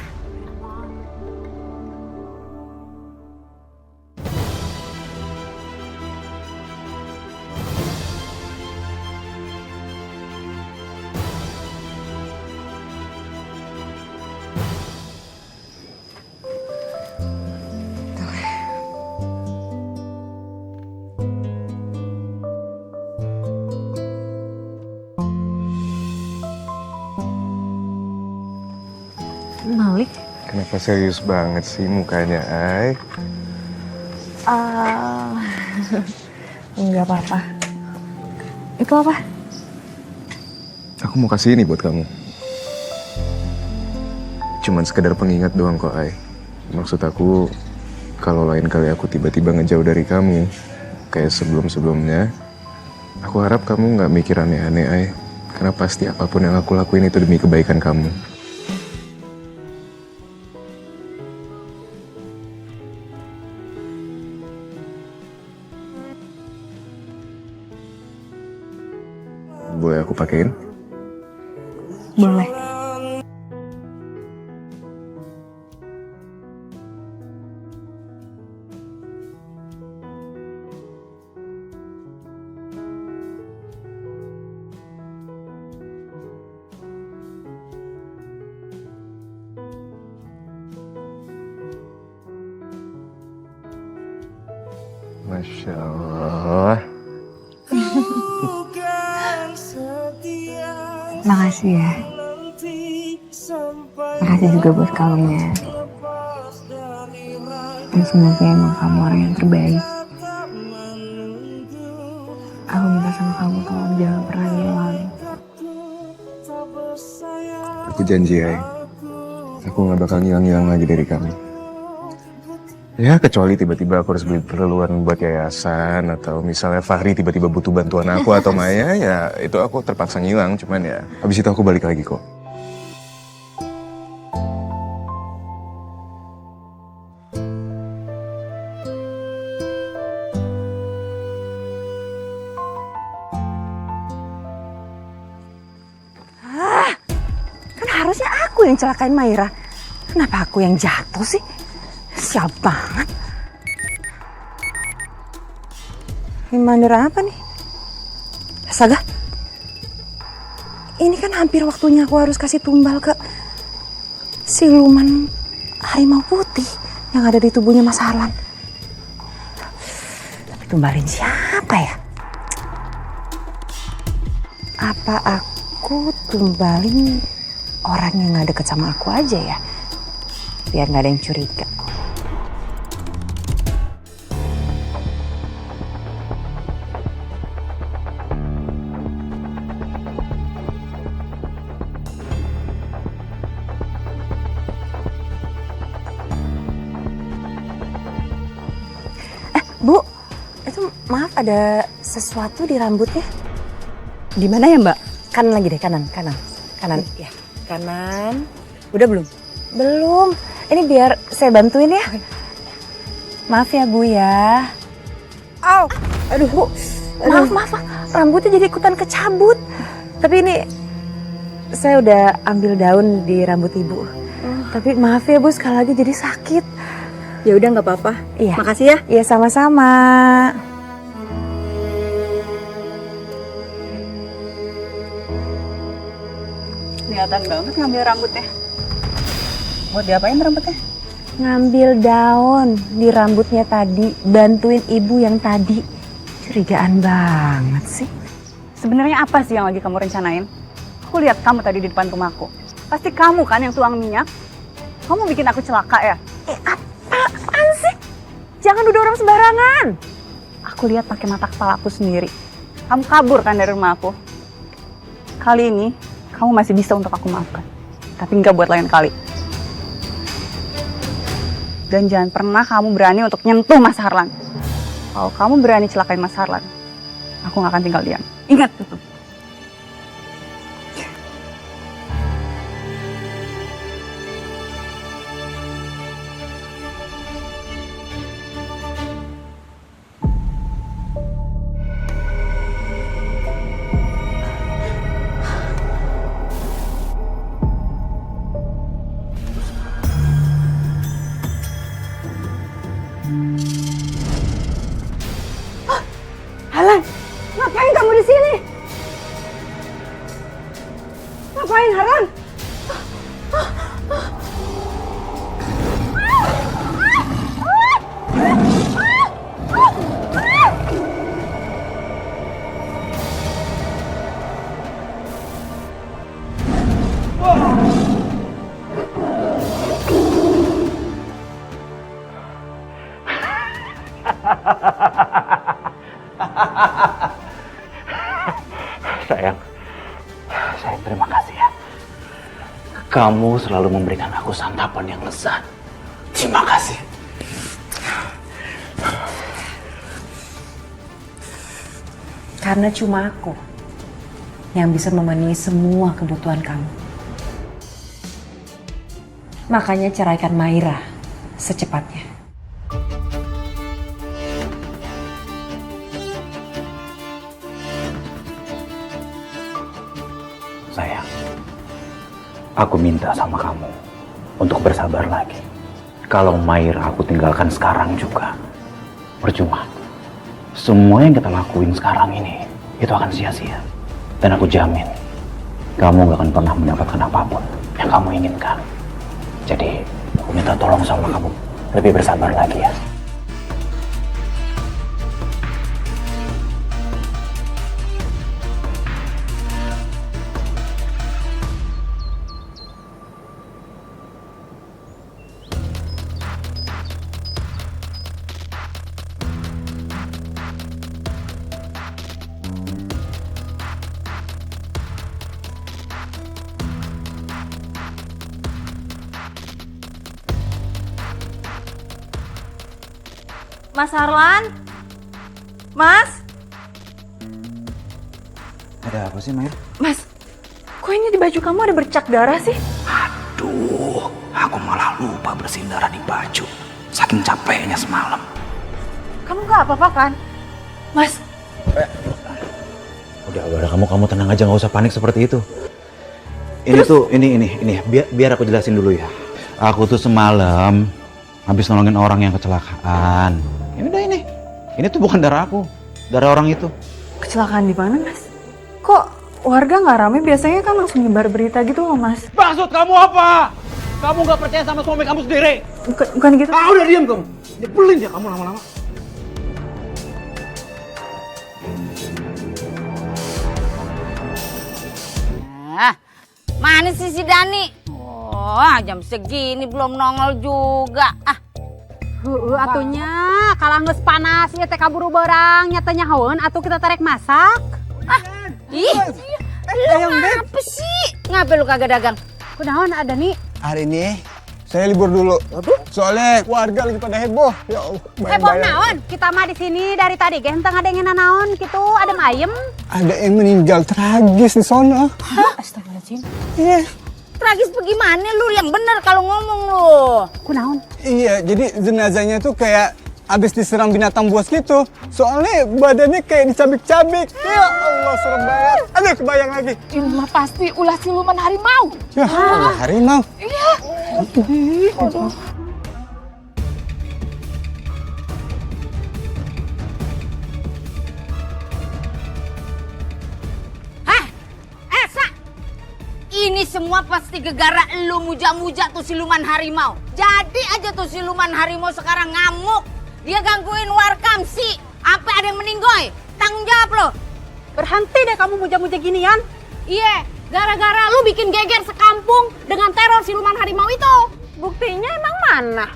S5: Malik?
S14: Kenapa serius banget sih mukanya, Ay?
S6: Enggak apa-apa. Itu apa?
S14: Aku mau kasih ini buat kamu. Cuman sekedar pengingat doang kok, Ay. Maksud aku, kalau lain kali aku tiba-tiba ngejauh dari kamu, kayak sebelum-sebelumnya, aku harap kamu nggak mikir aneh-aneh, Ay. Karena pasti apapun yang aku lakuin itu demi kebaikan kamu. Boleh aku pakein?
S6: Boleh.
S14: Masya Allah.
S6: Makasih ya. Makasih juga buat kalungnya. Dan semoga emang kamu orang yang terbaik. Aku minta sama kamu tolong jangan pernah ngilang.
S14: Aku janji, Ay. Aku nggak bakal ngilang-ngilang lagi dari kamu. Ya, kecuali tiba-tiba aku harus beli perluan buat yayasan, atau misalnya Fahri tiba-tiba butuh bantuan aku atau Maya, ya itu aku terpaksa ngilang, cuman ya habis itu aku balik lagi kok.
S16: Kan harusnya aku yang celakain Maira. Kenapa aku yang jatuh sih? Sial banget. Reminder apa nih? Astaga. Ini kan hampir waktunya aku harus kasih tumbal ke siluman harimau putih yang ada di tubuhnya Mas Harlan. Tapi tumbalin siapa ya? Apa aku tumbalin orang yang gak deket sama aku aja ya? Biar gak ada yang curiga. Bu, itu maaf ada sesuatu di rambutnya.
S2: Di mana ya, Mbak?
S16: Kanan lagi deh, kanan. Ya, kanan. Udah belum? Belum. Ini biar saya bantuin ya. Maaf ya, Bu ya. Au. Aduh, Bu. Maaf. Rambutnya jadi ikutan kecabut. Tapi ini saya udah ambil daun di rambut Ibu. Tapi maaf ya, Bu, sekali lagi jadi sakit.
S2: Ya udah nggak apa-apa.
S16: Iya.
S2: Makasih ya.
S16: Iya, sama-sama.
S2: Kelihatan banget ngambil rambutnya. Buat diapain rambutnya?
S16: Ngambil daun di rambutnya tadi, bantuin ibu yang tadi. Curigaan banget sih.
S2: Sebenarnya apa sih yang lagi kamu rencanain? Aku lihat kamu tadi di depan rumahku. Pasti kamu kan yang tuang minyak. Kamu bikin aku celaka ya?
S16: Apaan sih? Jangan nuduh orang sembarangan.
S2: Aku lihat pakai mata kepala aku sendiri. Kamu kabur kan dari rumah aku. Kali ini kamu masih bisa untuk aku maafkan. Tapi nggak buat lain kali. Dan jangan pernah kamu berani untuk nyentuh Mas Harlan. Kalau kamu berani celakain Mas Harlan, aku nggak akan tinggal diam. Ingat itu.
S16: Harlan, ngapain kamu di sini? Ngapain, Harlan?
S12: Sayang, terima kasih ya. Kamu selalu memberikan aku santapan yang lezat. Terima kasih.
S16: Karena cuma aku yang bisa memenuhi semua kebutuhan kamu. Makanya ceraikan Maira secepatnya.
S12: Sayang, aku minta sama kamu untuk bersabar lagi. Kalau Maira aku tinggalkan sekarang juga, percuma. Semua yang kita lakuin sekarang ini, itu akan sia-sia. Dan aku jamin, kamu gak akan pernah mendapatkan apapun yang kamu inginkan. Jadi, aku minta tolong sama kamu, lebih bersabar lagi ya.
S2: Mas Harlan? Mas?
S12: Ada apa sih, Mair?
S2: Mas, kok ini di baju kamu ada bercak darah sih?
S12: Aduh, aku malah lupa bersihin darah di baju. Saking capeknya semalam.
S2: Kamu gak apa-apa kan? Mas?
S12: Udah, kamu tenang aja, nggak usah panik seperti itu. Ini, biar aku jelasin dulu ya. Aku tuh semalam habis nolongin orang yang kecelakaan. Ya udah ini tuh bukan darah aku, darah orang itu.
S2: Kecelakaan di mana, Mas? Kok warga nggak rame? Biasanya kan langsung nyebar berita gitu loh, Mas.
S11: Maksud kamu apa? Kamu nggak percaya sama suami kamu sendiri?
S2: Bukan gitu.
S11: Ah, udah diam kamu. Nyebelin ya kamu lama-lama.
S4: Mana sih si Dani? Oh, jam segini belum nongol juga.
S9: Atunya kalau nges panas ya teh kaburu barang nyatanya hawan atau kita tarik masak.
S4: Ih, lu ngapa sih? Ngapa lu kagak dagang?
S9: Kunaon ada nih?
S3: Hari ini saya libur dulu. Soalnya warga lagi pada heboh. Ya Allah.
S9: Heboh naon? Kita mah di sini dari tadi genteng ada yang naon gitu, adem ayem.
S3: Ada yang meninggal tragis di sono.
S9: Astagfirullahaladzim.
S3: Iya.
S4: Tragis bagaimana lu yang bener kalau ngomong lu?
S9: Kunaon?
S3: Iya, jadi jenazahnya tuh kayak abis diserang binatang buas gitu. Soalnya badannya kayak dicabik-cabik. Ya Allah, serem banget. Aduh, kebayang lagi.
S10: Ini mah pasti ulah siluman harimau.
S3: Ya Allah, harimau.
S10: Iya.
S3: Aduh.
S4: Ini semua pasti gegara lu muja-muja tuh siluman harimau. Jadi aja tuh siluman harimau sekarang ngamuk. Dia gangguin warkam sih. Apa ada yang meninggoy? Tanggung jawab lo.
S9: Berhenti deh kamu muja-muja ginian.
S4: Iya, gara-gara lu bikin geger sekampung dengan teror siluman harimau itu.
S5: Buktinya emang mana?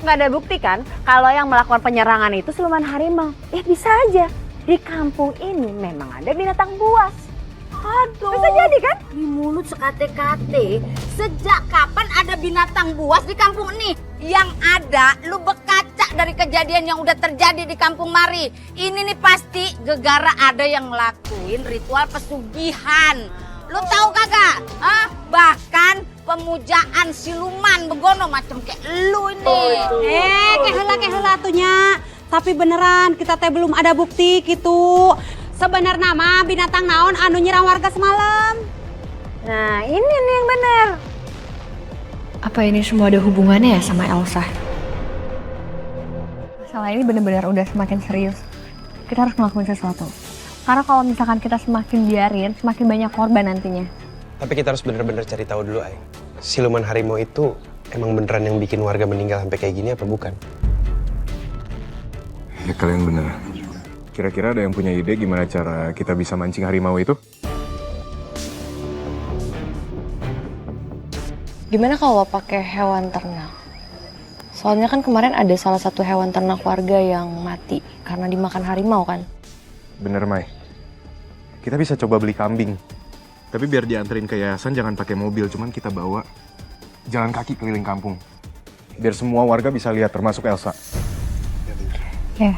S5: Nggak ada bukti kan kalau yang melakukan penyerangan itu siluman harimau. Bisa aja. Di kampung ini memang ada binatang buas.
S4: Aduh.
S5: Bisa jadi kan?
S4: Di mulut sekate-kate. Sejak kapan ada binatang buas di kampung ini? Yang ada lu berkaca dari kejadian yang udah terjadi di kampung Mari. Ini nih pasti gegara ada yang ngelakuin ritual pesugihan. Lu tahu kagak? Bahkan pemujaan siluman begono macam kayak lu ini.
S9: Kehela atunya. Tapi beneran kita teh belum ada bukti gitu. Sebenarnya mah binatang naon anu nyerang warga semalam.
S5: Nah, ini nih yang bener.
S6: Apa ini semua ada hubungannya ya sama Elsa? Masalah ini benar-benar udah semakin serius. Kita harus ngelakuin sesuatu. Karena kalau misalkan kita semakin biarin, semakin banyak korban nantinya.
S1: Tapi kita harus bener-bener cari tahu dulu, Ay. Siluman harimau itu emang beneran yang bikin warga meninggal sampai kayak gini apa bukan?
S14: Ya kalian bener. Kira-kira ada yang punya ide gimana cara kita bisa mancing harimau itu?
S6: Gimana kalau pakai hewan ternak? Soalnya kan kemarin ada salah satu hewan ternak warga yang mati karena dimakan harimau kan?
S14: Bener, Mai. Kita bisa coba beli kambing. Tapi biar dianterin ke yayasan jangan pakai mobil, cuman kita bawa jalan kaki keliling kampung. Biar semua warga bisa lihat, termasuk Elsa.
S6: Ya,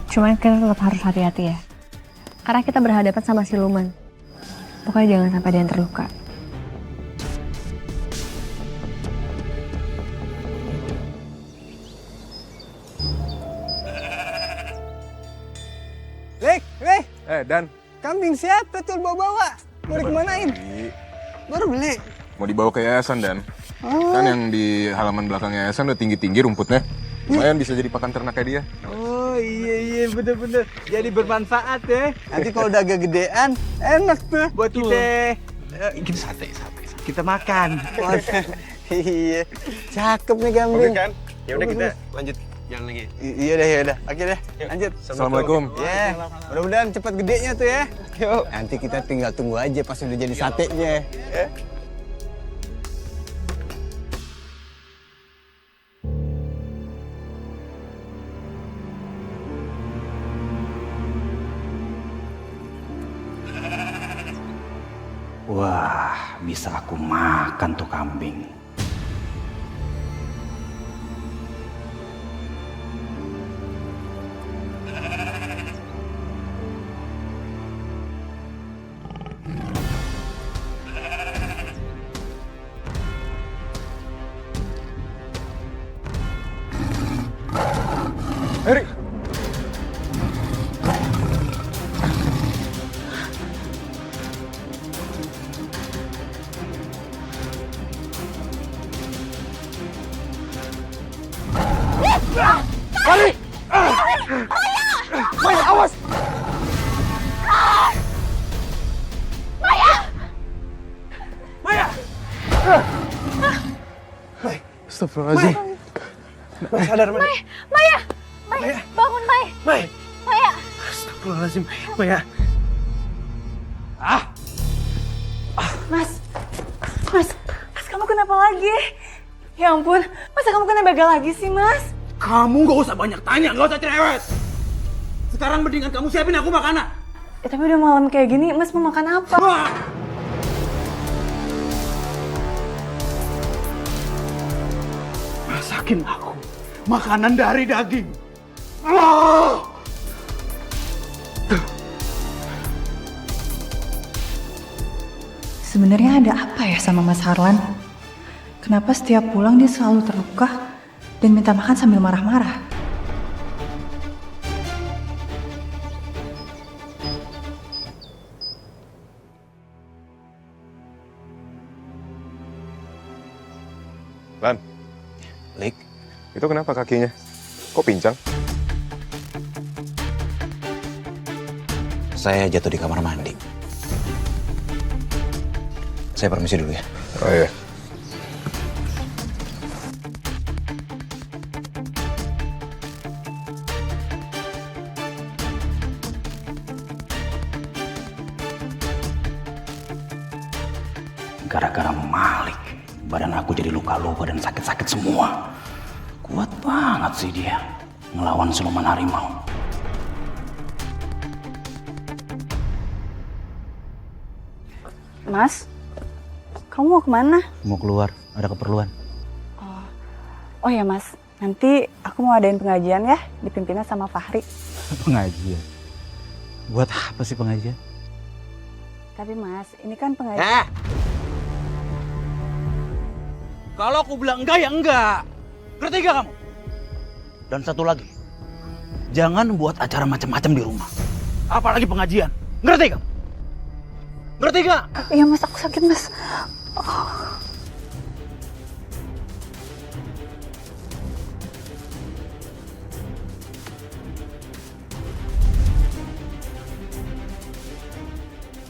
S6: cuman kita tetap harus hati-hati ya. Karena kita berhadapan sama siluman. Pokoknya jangan sampai ada yang terluka.
S3: Lek.
S14: Dan.
S3: Kambing siapa tuh bawa-bawa? Mau dikemanain? Baru beli.
S14: Mau dibawa ke yayasan, Dan. Kan yang di halaman belakang yayasan udah tinggi-tinggi rumputnya. Lumayan bisa jadi pakan ternaknya dia.
S3: Oh iya bener-bener. Jadi bermanfaat ya. Nanti kalau udah agak gedean, enak tuh buat kita. Kita sate. Kita makan. Iya. Cakep nih kambing.
S1: Oke kan? Ya udah kita lanjut jalan lagi.
S3: Iya dah. Oke deh. Lanjut.
S14: Assalamualaikum.
S3: Ya. Mudah-mudahan cepat gedenya tuh ya. Yuk. Nanti kita tinggal tunggu aja pas udah jadi satenya. Ya.
S12: Wah, bisa aku makan tuh kambing.
S14: Eri.
S11: Mari! Maya, awas! Maya!
S1: Astagfirullahaladzim. Sadar, Mai.
S7: Maya, Maya, bangun Mai.
S1: Mai.
S7: Maya.
S1: Astagfirullahaladzim. Maya.
S2: Mas, kamu kenapa lagi? Ya ampun, masa kamu kena begal lagi sih, Mas?
S11: Kamu gak usah banyak tanya, gak usah cerewet. Sekarang mendingan kamu siapin aku makanan.
S2: Ya, tapi udah malam kayak gini, Mas mau makan apa?
S11: Masakin aku makanan dari daging. Ah!
S2: Sebenarnya ada apa ya sama Mas Harlan? Kenapa setiap pulang dia selalu terluka dan minta makan sambil marah-marah?
S8: Lan.
S12: Lik.
S8: Itu kenapa kakinya? Kok pincang?
S12: Saya jatuh di kamar mandi. Saya permisi dulu ya.
S8: Oh iya.
S12: Gara-gara Malik, badan aku jadi luka-luka dan sakit-sakit semua. Kuat banget sih dia ngelawan siluman harimau.
S2: Mas, kamu mau kemana?
S12: Mau keluar, ada keperluan.
S2: Oh ya Mas, nanti aku mau adain pengajian ya, dipimpinnya sama Fahri.
S12: Pengajian? Buat apa sih pengajian?
S2: Tapi Mas, ini kan pengajian.
S11: Kalau aku bilang enggak ya enggak. Ngerti gak kamu?
S12: Dan satu lagi, jangan buat acara macam-macam di rumah.
S11: Apalagi pengajian. Ngerti gak? Ngerti gak?
S2: Iya Mas, aku sakit Mas.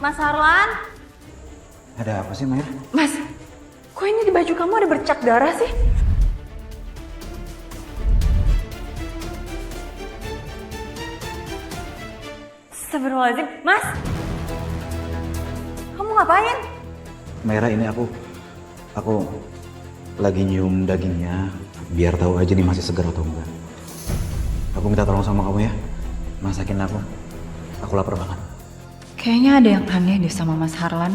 S5: Mas Harlan?
S12: Ada apa sih, Mair?
S2: Mas, kok ini di baju kamu ada bercak darah sih? Astagfirullahaladzim, Mas! Kamu ngapain?
S12: Maira, ini aku lagi nyium dagingnya, biar tahu aja nih masih segar atau enggak. Aku minta tolong sama kamu ya, masakin aku. Aku lapar banget.
S2: Kayaknya ada yang aneh deh sama Mas Harlan.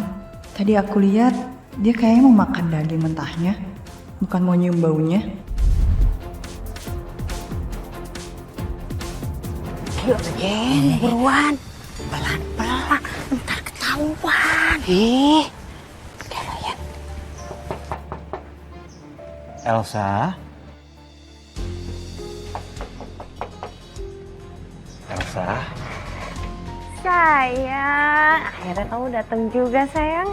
S2: Tadi aku lihat dia kayaknya mau makan daging mentahnya, bukan mau nyium baunya.
S4: Ayo, buruan. Pelan-pelan, ntar ketahuan.
S12: Elsa? Elsa?
S5: Sayang, akhirnya kamu datang juga sayang.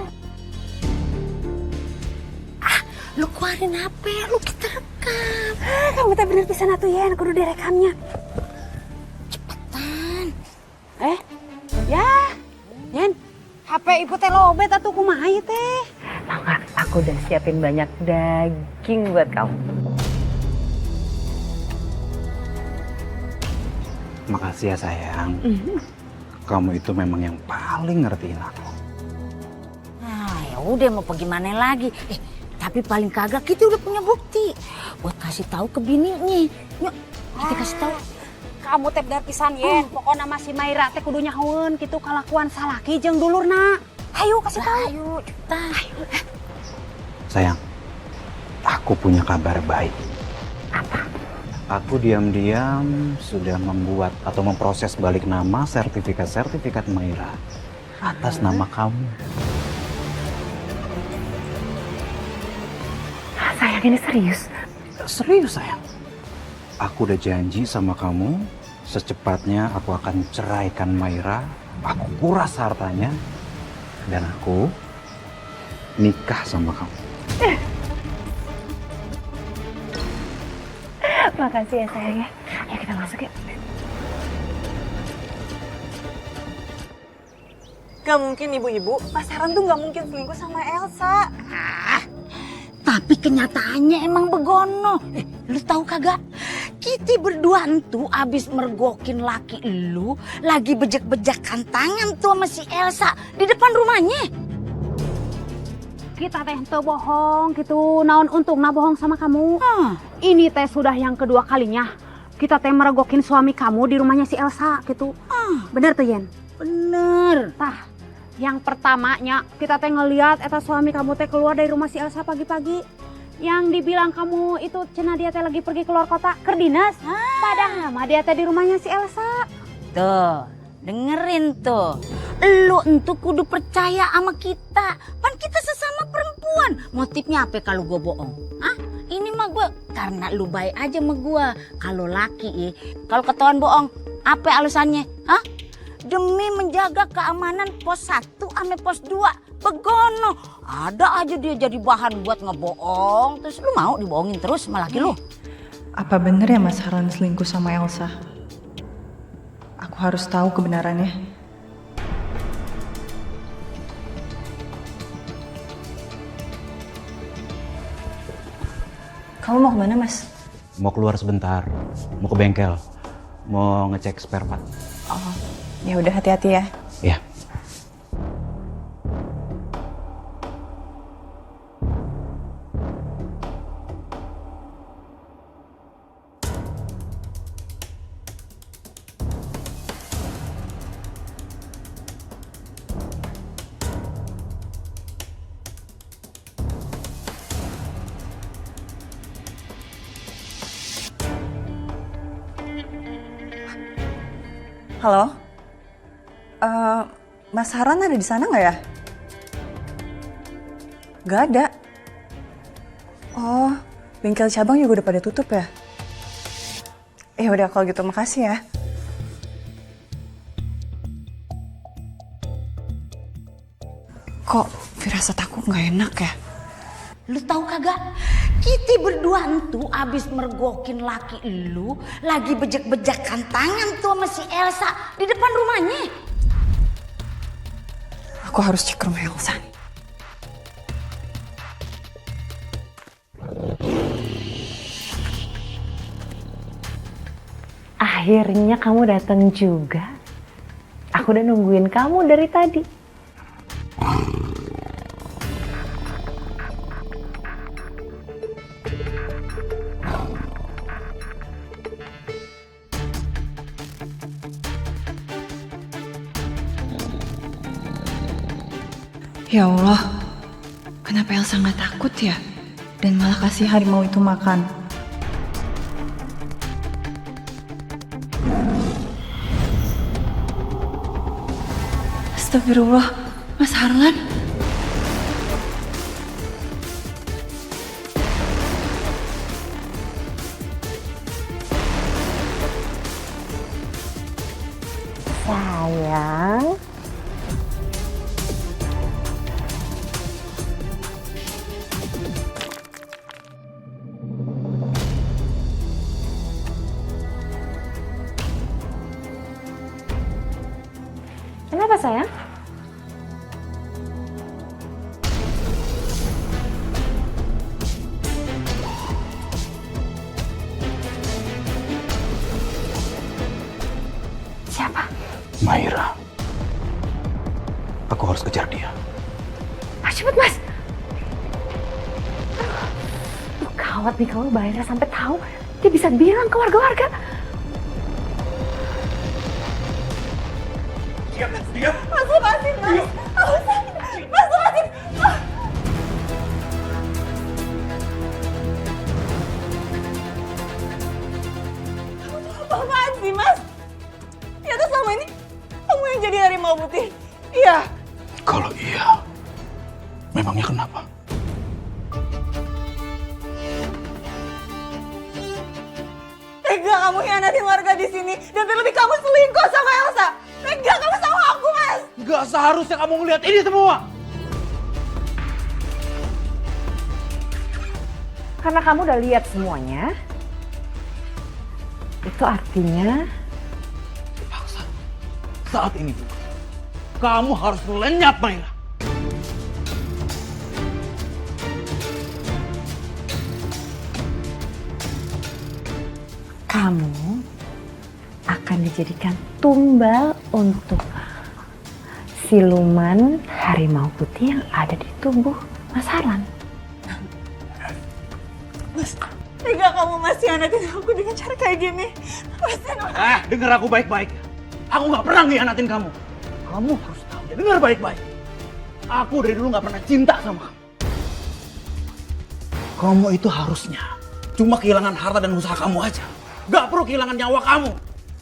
S4: Lu keluarin HP, lu kita rekam.
S5: Kamu tak bener pisan atuh ya, aku udah direkamnya. Ya, Yen, HP ibu teh lobet atuh kumaha ieu teh? Tahu nggak, aku udah siapin banyak daging buat kamu.
S12: Makasih ya sayang. Kamu itu memang yang paling ngertiin aku.
S4: Nah, ya udah mau pergi mana lagi? Tapi paling kagak kita udah punya bukti buat kasih tahu ke bininya. Yuk, kita kasih tahu.
S9: Kamu teh bener pisan Yen, pokoknya masih Maira teh kudu nyahoeun kitu kalakuan salaki jeung dulurna.
S5: Ayo kasih tahu.
S4: Ayo, cepetan.
S12: Sayang, aku punya kabar baik.
S4: Apa?
S12: Aku diam-diam sudah membuat atau memproses balik nama sertifikat Maira atas nama kamu.
S5: Sayang, ini serius?
S12: Serius sayang. Aku udah janji sama kamu, secepatnya aku akan ceraikan Maira, aku kuras hartanya, dan aku nikah sama kamu.
S5: Makasih ya sayang ya. Ayo kita masuk yuk.
S2: Gak mungkin ibu-ibu, Mas Harlan tuh gak mungkin selingkuh sama Elsa.
S4: Tapi kenyataannya emang begono. Lu tahu kagak? Kita berdua tuh abis mergokin laki lu lagi bejek-bejekan tangan tuh sama si Elsa di depan rumahnya.
S9: Kita teh teu bohong gitu, naon untungna bohong sama kamu. Ini teh sudah yang kedua kalinya kita teh meregokin suami kamu di rumahnya si Elsa gitu. Bener tuh Yen?
S4: Bener.
S9: Tah, yang pertamanya kita teh ngeliat eta suami kamu teh keluar dari rumah si Elsa pagi-pagi. Yang dibilang kamu itu cenah dia teh lagi pergi keluar kota kerdinas. Padahal mah dia teh di rumahnya si Elsa.
S4: Tuh, dengerin tuh. Lu entu kudu percaya sama kita. Pan kita sesama perempuan. Motifnya apa kalau gue bohong? Ini mah gue karena lu baik aja sama gue. Kalau laki kalau ketahuan bohong, apa alasannya? Demi menjaga keamanan pos 1 sama pos 2. Begono. Ada aja dia jadi bahan buat ngebohong. Terus lu mau dibohongin terus sama laki lu?
S2: Apa bener ya Mas Harlan selingkuh sama Elsa? Aku harus tahu kebenarannya. Kamu mau kemana Mas?
S12: Mau keluar sebentar, mau ke bengkel, mau ngecek spare part.
S2: Oh, ya udah hati-hati ya.
S12: Iya.
S2: Halo? Mas Harlan ada di sana nggak ya? Nggak ada. Oh, bengkel cabang juga udah pada tutup ya? Ya udah kalau gitu makasih ya. Kok firasat aku nggak enak ya?
S4: Lu tahu kagak? Kita berdua tuh abis mergokin laki lu lagi bejek-bejekan tangan tuh sama si Elsa di depan rumahnya.
S2: Aku harus cek rumah Elsa.
S5: Akhirnya kamu datang juga. Aku udah nungguin kamu dari tadi.
S2: Ya Allah, kenapa Elsa nggak takut ya? Dan malah kasih harimau itu makan. Astagfirullah, Mas Harlan.
S5: Sayang. Kenapa sayang? Siapa?
S12: Maira. Aku harus kejar dia.
S5: Cepet mas. Aduh, gawat nih kalau Maira sampai tahu. Dia bisa bilang ke warga-warga.
S2: Mas lepasin mas. Mas lepasin. Apaan sih mas? Ternyata selama ini kamu yang jadi harimau putih. Iya.
S12: Kalau iya, memangnya kenapa?
S2: Tega kamu hianatin warga di sini dan terlebih kamu selingkuh sama Elsa. Tega kamu sama aku mas.
S11: Gak seharusnya kamu ngeliat ini semua.
S5: Karena kamu udah lihat semuanya. Itu artinya
S11: Saat ini juga, kamu harus lenyap, Maira.
S5: kamu akan dijadikan tumbal untuk siluman harimau putih yang ada di tubuh Mas Harlan.
S2: Mas, tega kamu masih hianatin aku dengan cara kayak gini.
S11: Dengar aku baik-baik. Aku nggak pernah ngianatin kamu. Kamu harus tahu ya, dengar baik-baik. Aku dari dulu nggak pernah cinta sama kamu. Kamu itu harusnya cuma kehilangan harta dan usaha kamu aja. Gak perlu kehilangan nyawa kamu.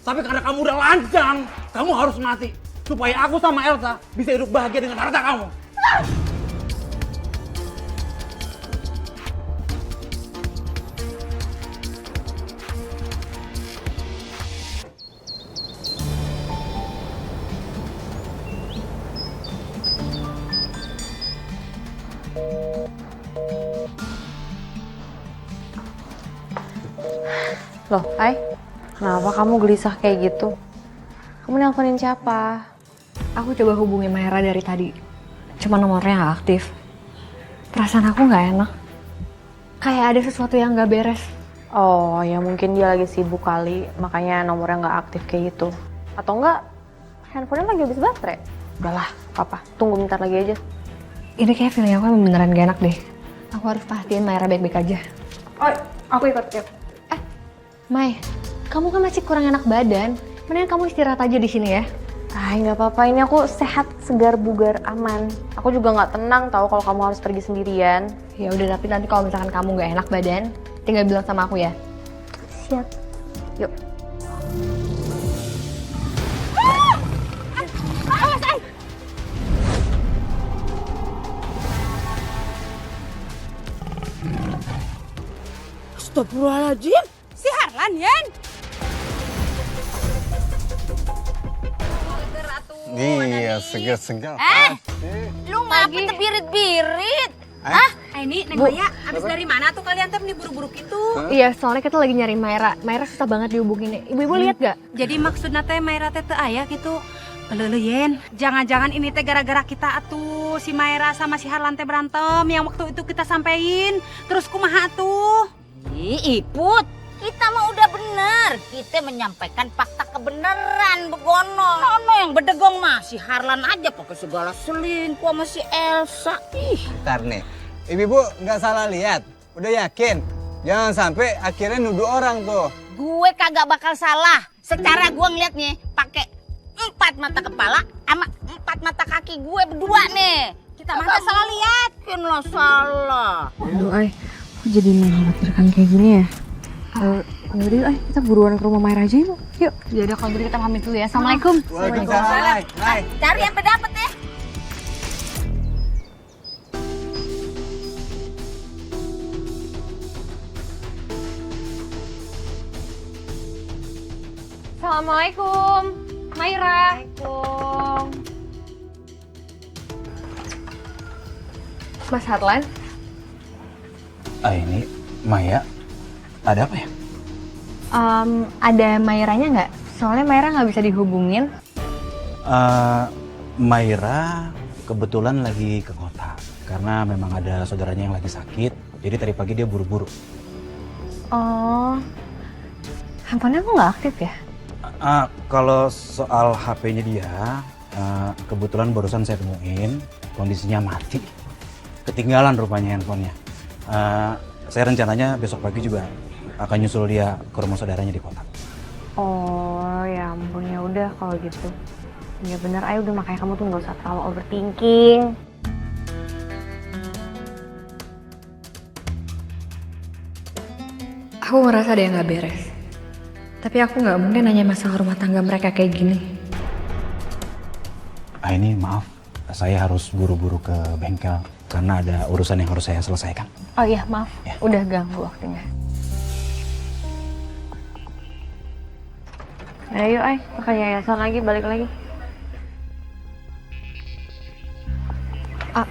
S11: Tapi karena kamu udah lancang, kamu harus mati. Supaya aku sama Elsa bisa hidup bahagia dengan harta kamu.
S6: Loh, Ai, kenapa kamu gelisah kayak gitu? Kamu nelponin siapa? Aku coba hubungi Mayra dari tadi, cuma nomornya nggak aktif. Perasaan aku nggak enak, kayak ada sesuatu yang nggak beres.
S7: Oh, ya mungkin dia lagi sibuk kali, makanya nomornya nggak aktif kayak gitu. Atau enggak, handphonenya lagi habis baterai. Udahlah, apa? Tunggu bentar lagi aja.
S6: Ini kayak feeling aku emang beneran gak enak deh. Aku harus pastiin Mayra baik-baik aja.
S7: Oh, aku ikut, yuk.
S6: Mai, kamu kan masih kurang enak badan. Mendingan kamu istirahat aja di sini ya.
S7: Nggak apa-apa, ini aku sehat, segar, bugar, aman. Aku juga nggak tenang tahu kalau kamu harus pergi sendirian.
S6: Ya udah, tapi nanti kalau misalkan kamu nggak enak badan, tinggal bilang sama aku ya.
S7: Siap. Yuk.
S9: Astagfirullahaladzim, si Harlan, Yen.
S3: Iya, segar-segar.
S4: Lu ngapa terbirit-birit?
S10: Hah? Ini Neng Maya, habis dari mana tuh kalian teh buru-buru gitu?
S6: Iya, soalnya kita lagi nyari Mayra. Mayra susah banget dihubungin. Ibu-ibu lihat gak?
S10: Jadi maksudnya teh Mayra teh aya gitu. Lele Yen, jangan-jangan ini teh gara-gara kita atuh si Mayra sama si Harlan teh berantem yang waktu itu kita sampein. Terus kumaha tuh?
S4: Ih, Iput, kita mah udah bener. Kita menyampaikan fakta kebenaran, Begono. Ono yang bedegong mah si Harlan aja pakai segala selingkuh sama si Elsa. Ih.
S3: Ntar nih, ibu nggak salah lihat. Udah yakin? Jangan sampai akhirnya nuduh orang tuh.
S4: Gue kagak bakal salah. Secara gue ngeliat nih, pakai 4 mata kepala sama 4 mata kaki gue berdua nih. Kita mah salah lihat. Kan lo salah.
S6: Aduh, Ay, kok jadi mengkhawatirkan kayak gini ya? Yaudah, ayo kita buruan ke rumah Mayra aja yuk. Yuk. Ya udah, kalau gitu kita pamit dulu ya. Assalamualaikum.
S3: Waalaikumsalam.
S4: Cari yang dapet ya.
S6: Assalamualaikum, Mayra. Waalaikumsalam. Mas Harlan.
S12: Ini Maya. Ada apa ya?
S6: Ada Mayranya nggak? Soalnya Mayra nggak bisa dihubungin.
S12: Mayra kebetulan lagi ke kota karena memang ada saudaranya yang lagi sakit. Jadi tadi pagi dia buru-buru.
S6: Oh, handphonenya kok nggak aktif ya?
S12: Kalau soal HP-nya dia, kebetulan barusan saya temuin kondisinya mati. Ketinggalan rupanya handphonenya. Saya rencananya besok pagi juga akan nyusul dia ke rumah saudaranya di kota.
S6: Oh ya ampun, ya udah kalau gitu. Ya bener, ayo udah, makanya kamu tuh nggak usah terlalu overthinking. Aku ngerasa ada yang nggak beres. Tapi aku nggak mungkin nanya masalah rumah tangga mereka kayak gini.
S12: Ini maaf, saya harus buru-buru ke bengkel karena ada urusan yang harus saya selesaikan.
S6: Oh iya, maaf. Ya. Udah ganggu waktunya. Ayo, Ay, makan yayasan lagi, balik lagi.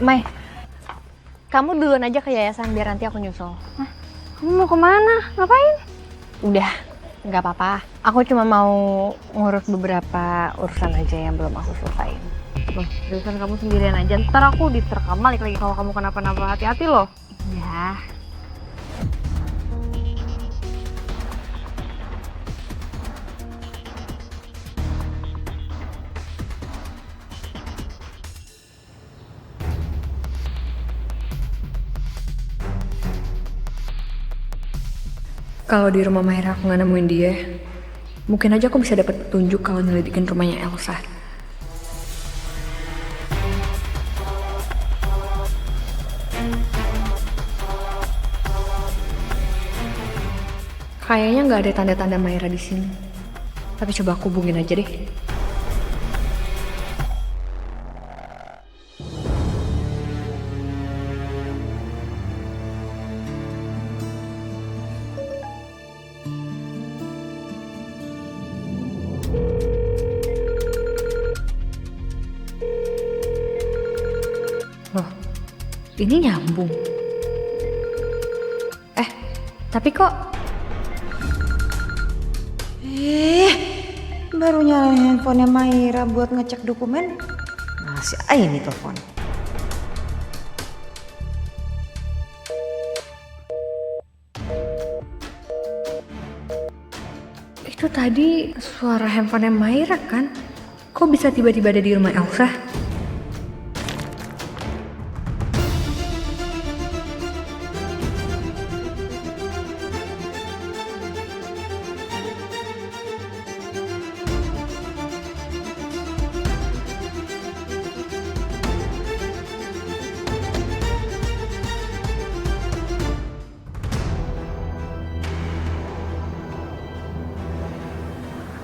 S6: Mai, kamu duluan aja ke yayasan biar nanti aku nyusul.
S5: Hah? Kamu mau kemana? Ngapain?
S6: Udah, nggak apa-apa. Aku cuma mau ngurus beberapa urusan aja yang belum aku selesaiin. Loh, urusan kamu sendirian aja. Ntar aku diterkam balik lagi kalau kamu kenapa-napa. Hati-hati loh. Ya. Kalau di rumah Maira aku nggak nemuin dia, mungkin aja aku bisa dapat petunjuk kalau nyelidikin rumahnya Elsa. Kayaknya nggak ada tanda-tanda Maira di sini. Tapi coba aku hubungin aja deh. Loh, ini nyambung. Tapi kok
S16: baru nyalain handphonenya Maira buat ngecek dokumen, masih aja nih telepon.
S6: itu tadi suara handphonenya Maira kan? Kok bisa tiba-tiba ada di rumah Elsa?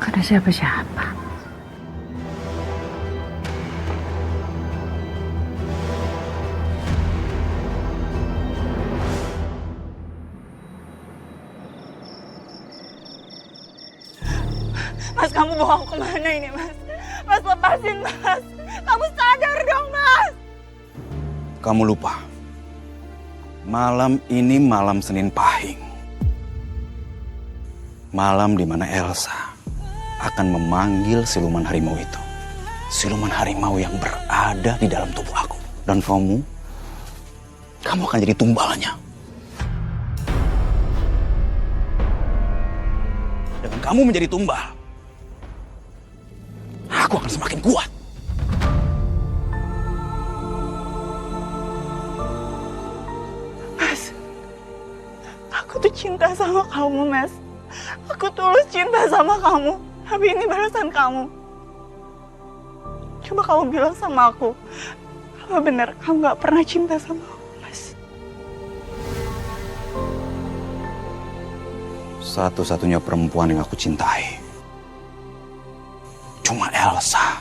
S16: Ada siapa-siapa.
S2: Mas, kamu bawa aku kemana ini, Mas? Mas, lepasin, Mas. Kamu sadar dong, Mas.
S12: Kamu lupa. Malam ini malam Senin Pahing. Malam di mana Elsa akan memanggil siluman harimau itu. Siluman harimau yang berada di dalam tubuh aku. Dan kamu akan jadi tumbalnya. Dengan kamu menjadi tumbal, aku akan semakin kuat.
S2: Mas, aku tuh cinta sama kamu, Mas. Aku tulus cinta sama kamu. Tapi ini balasan kamu. Coba kamu bilang sama aku, kalau benar kamu gak pernah cinta sama aku, Mas.
S12: Satu-satunya perempuan yang aku cintai cuma Elsa.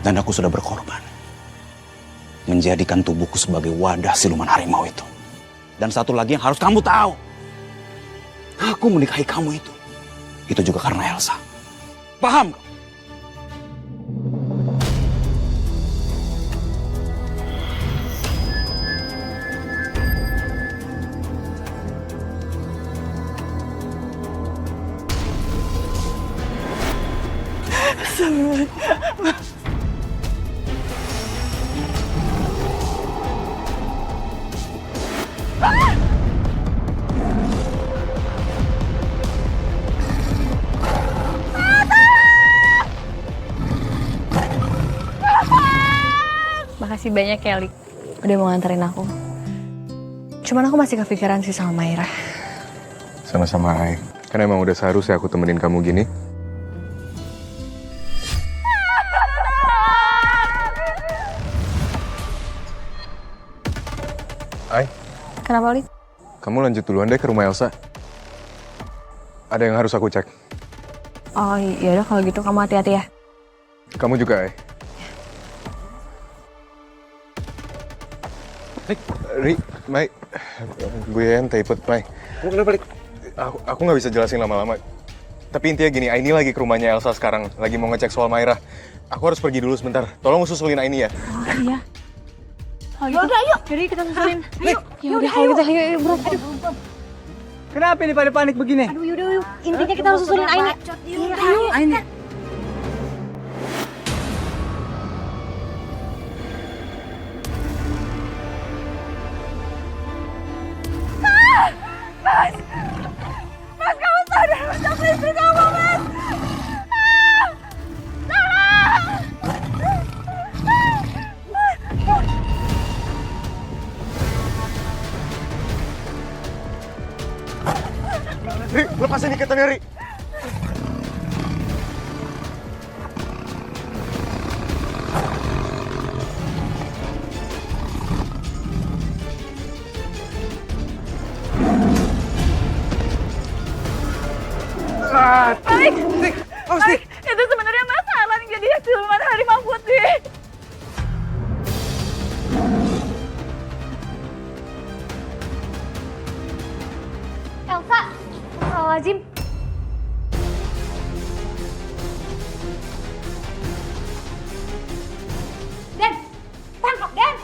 S12: Dan aku sudah berkorban menjadikan tubuhku sebagai wadah siluman harimau itu. Dan satu lagi yang harus kamu tahu, aku menikahi kamu itu juga karena Elsa. Paham?
S6: Makasih banyak ya, Lik. Udah mau nganterin aku. Cuman aku masih kepikiran sih sama Maira.
S8: Sama-sama, Ai. Kan emang udah seharusnya aku temenin kamu gini. Ai,
S6: Kenapa, Lik?
S8: kamu lanjut duluan deh ke rumah Elsa. Ada yang harus aku cek.
S6: Oh iya udah kalau gitu kamu hati-hati ya.
S8: Kamu juga, Ai. Ri, Mai, gue ente ikut, Mai.
S1: Kamu kenapa, Rik?
S8: Aku nggak bisa jelasin lama-lama. Tapi intinya gini, Aini lagi ke rumahnya Elsa sekarang. Lagi mau ngecek soal Maira. Aku harus pergi dulu sebentar. Tolong susulin Aini ya.
S6: Oh iya.
S2: Yaudah, ayo. Jadi kita susulin. Ayo.
S6: Yaudah kalau gitu, ayo bro.
S3: Kenapa ini pada panik begini?
S7: Aduh yaudah yuk. Intinya kita harus susulin Aini.
S16: Ayo, Aini.
S2: Mas! Mas, kamu sadar, Mas, aku istri kamu, Mas! Tolong!
S8: Lepasin ikatan Ri.
S2: Alik, itu sebenarnya Mas Harlan yang jadi siluman harimau putih.
S6: Elsa, Astagfirullahaladzim.
S9: Den, tangkap Den.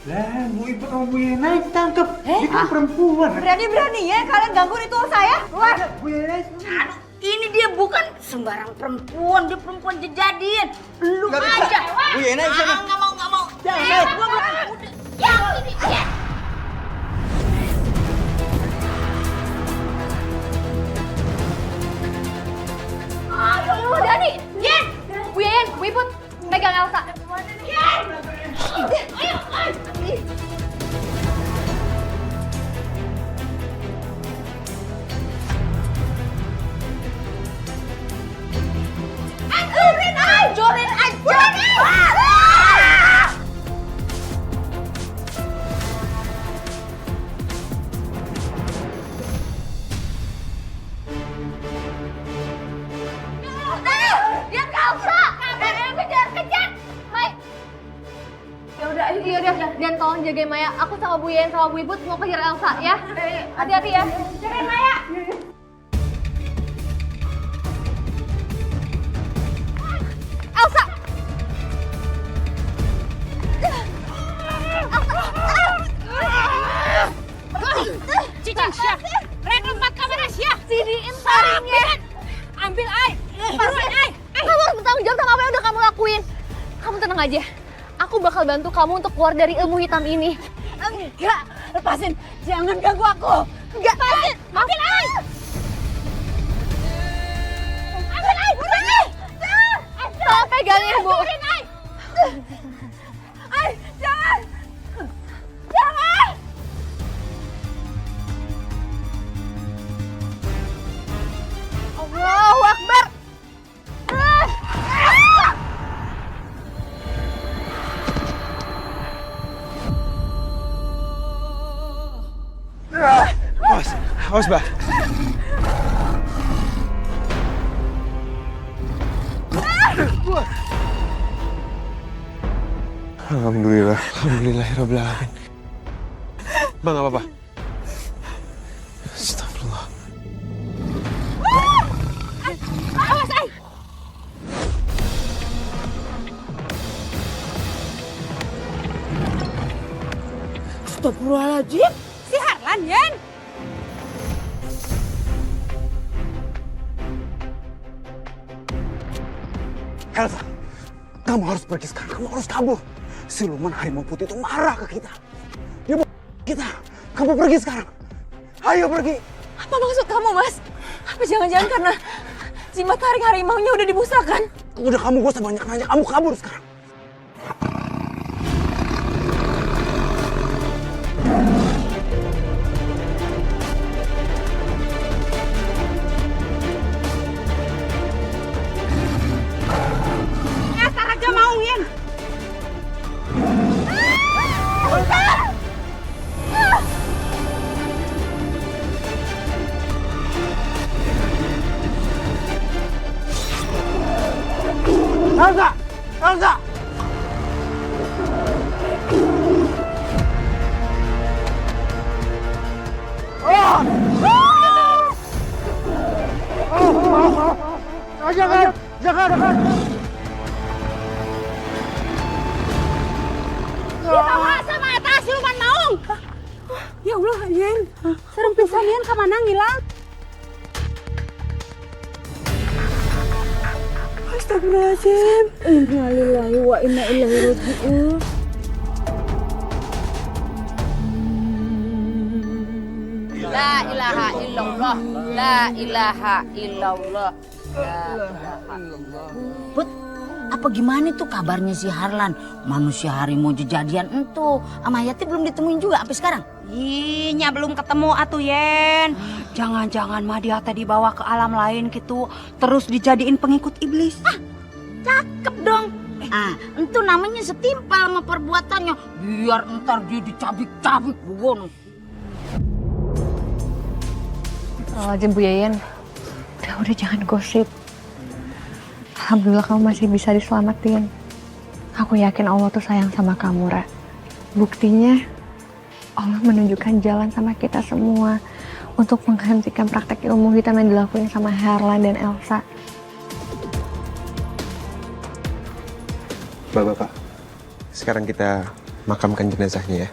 S11: Lah, Bu Ibu sama Bu Yena ditangkap. Itu perempuan.
S16: Berani-beraninya kalian ganggu ritual saya. Keluar.
S11: Bu Yena.
S4: Aduh, ini dia bukan sembarang perempuan, dia perempuan jejadian. Lu
S3: Nggak bisa.
S4: aja.
S3: Bu Yena di sana.
S4: Nggak mau.
S3: Jangan.
S4: Gua udah. Yang ini. Ya.
S6: Aduh, Dani, Yen, Bu Yen, Bu Iput, pegang Elsa.
S4: Yen. Ayo. Hancurin aja.
S6: Dia Elsa. Dia kejar. Mai. Ya udah, dan tolong jagain Maya. Aku sama Bu Yen sama Bu Iput mau kejar Elsa ya. Hati-hati ya.
S9: Jagain Maya.
S6: Elsa.
S9: Cicing Syah. Red 4 kamera Syah.
S6: Sidiin taringnya.
S9: Ambil air. Buruan air.
S6: Kamu harus bertanggung jawab sama apa yang udah kamu lakuin. Kamu tenang aja. Aku bakal bantu kamu untuk keluar dari ilmu hitam ini.
S16: Enggak, lepasin. Jangan ganggu aku.
S6: Enggak. Lepasin.
S9: Ambil air. Ambil air. Buruan air.
S6: Tolong pegangin, Bu.
S9: Buruan air.
S16: Ay, jangan.
S9: Jangan.
S6: Allahu Akbar.
S1: Awas, Mbak.
S14: Alhamdulillah.
S1: Alhamdulillahirabbil alamin. Bang, nggak apa-apa. Astagfirullah.
S9: Awas air.
S16: Astagfirullahaladzim.
S9: Si Harlan, Yen.
S12: Elsa, kamu harus pergi sekarang. Kamu harus kabur. Siluman harimau putih itu marah ke kita. Dia mau kita. Kamu pergi sekarang. Ayo pergi.
S16: Apa maksud kamu, Mas? Apa jangan-jangan karena jimat taring harimaunya udah dimusnahkan?
S12: Udah, kamu gak usah banyak nanya. Kamu kabur sekarang.
S9: Nyasar aja mau, Yen.
S11: Elsa! Elsa! Jangan!
S9: Dibawa sama eta siluman maung. Ya Allah, Yen. Serem pisan Yen kamana ngilang.
S16: Astagfirullahaladzim. Innalillahi wa inna ilaihi raji'un.
S4: La ilaha illallah. La ilaha illallah. La ilaha illallah. Put, Apa gimana tuh kabarnya si Harlan? Manusia harimau jejadian entu sama Hayati belum ditemuin juga sampai sekarang.
S9: Ih, nya belum ketemu atuh Yen. Jangan-jangan mah dia tadi dibawa ke alam lain gitu, terus dijadiin pengikut iblis.
S4: Cakep dong. Entu namanya setimpal sama perbuatannya. Biar ntar dia dicabik-cabik bugon.
S6: Aja Bu Yayan, udah jangan gosip. Alhamdulillah kamu masih bisa diselamatin. Aku yakin Allah tuh sayang sama kamu, Ra. Buktinya Allah menunjukkan jalan sama kita semua untuk menghentikan praktek ilmu hitam yang dilakuin sama Harlan dan Elsa.
S1: Bapak, sekarang kita makamkan jenazahnya ya.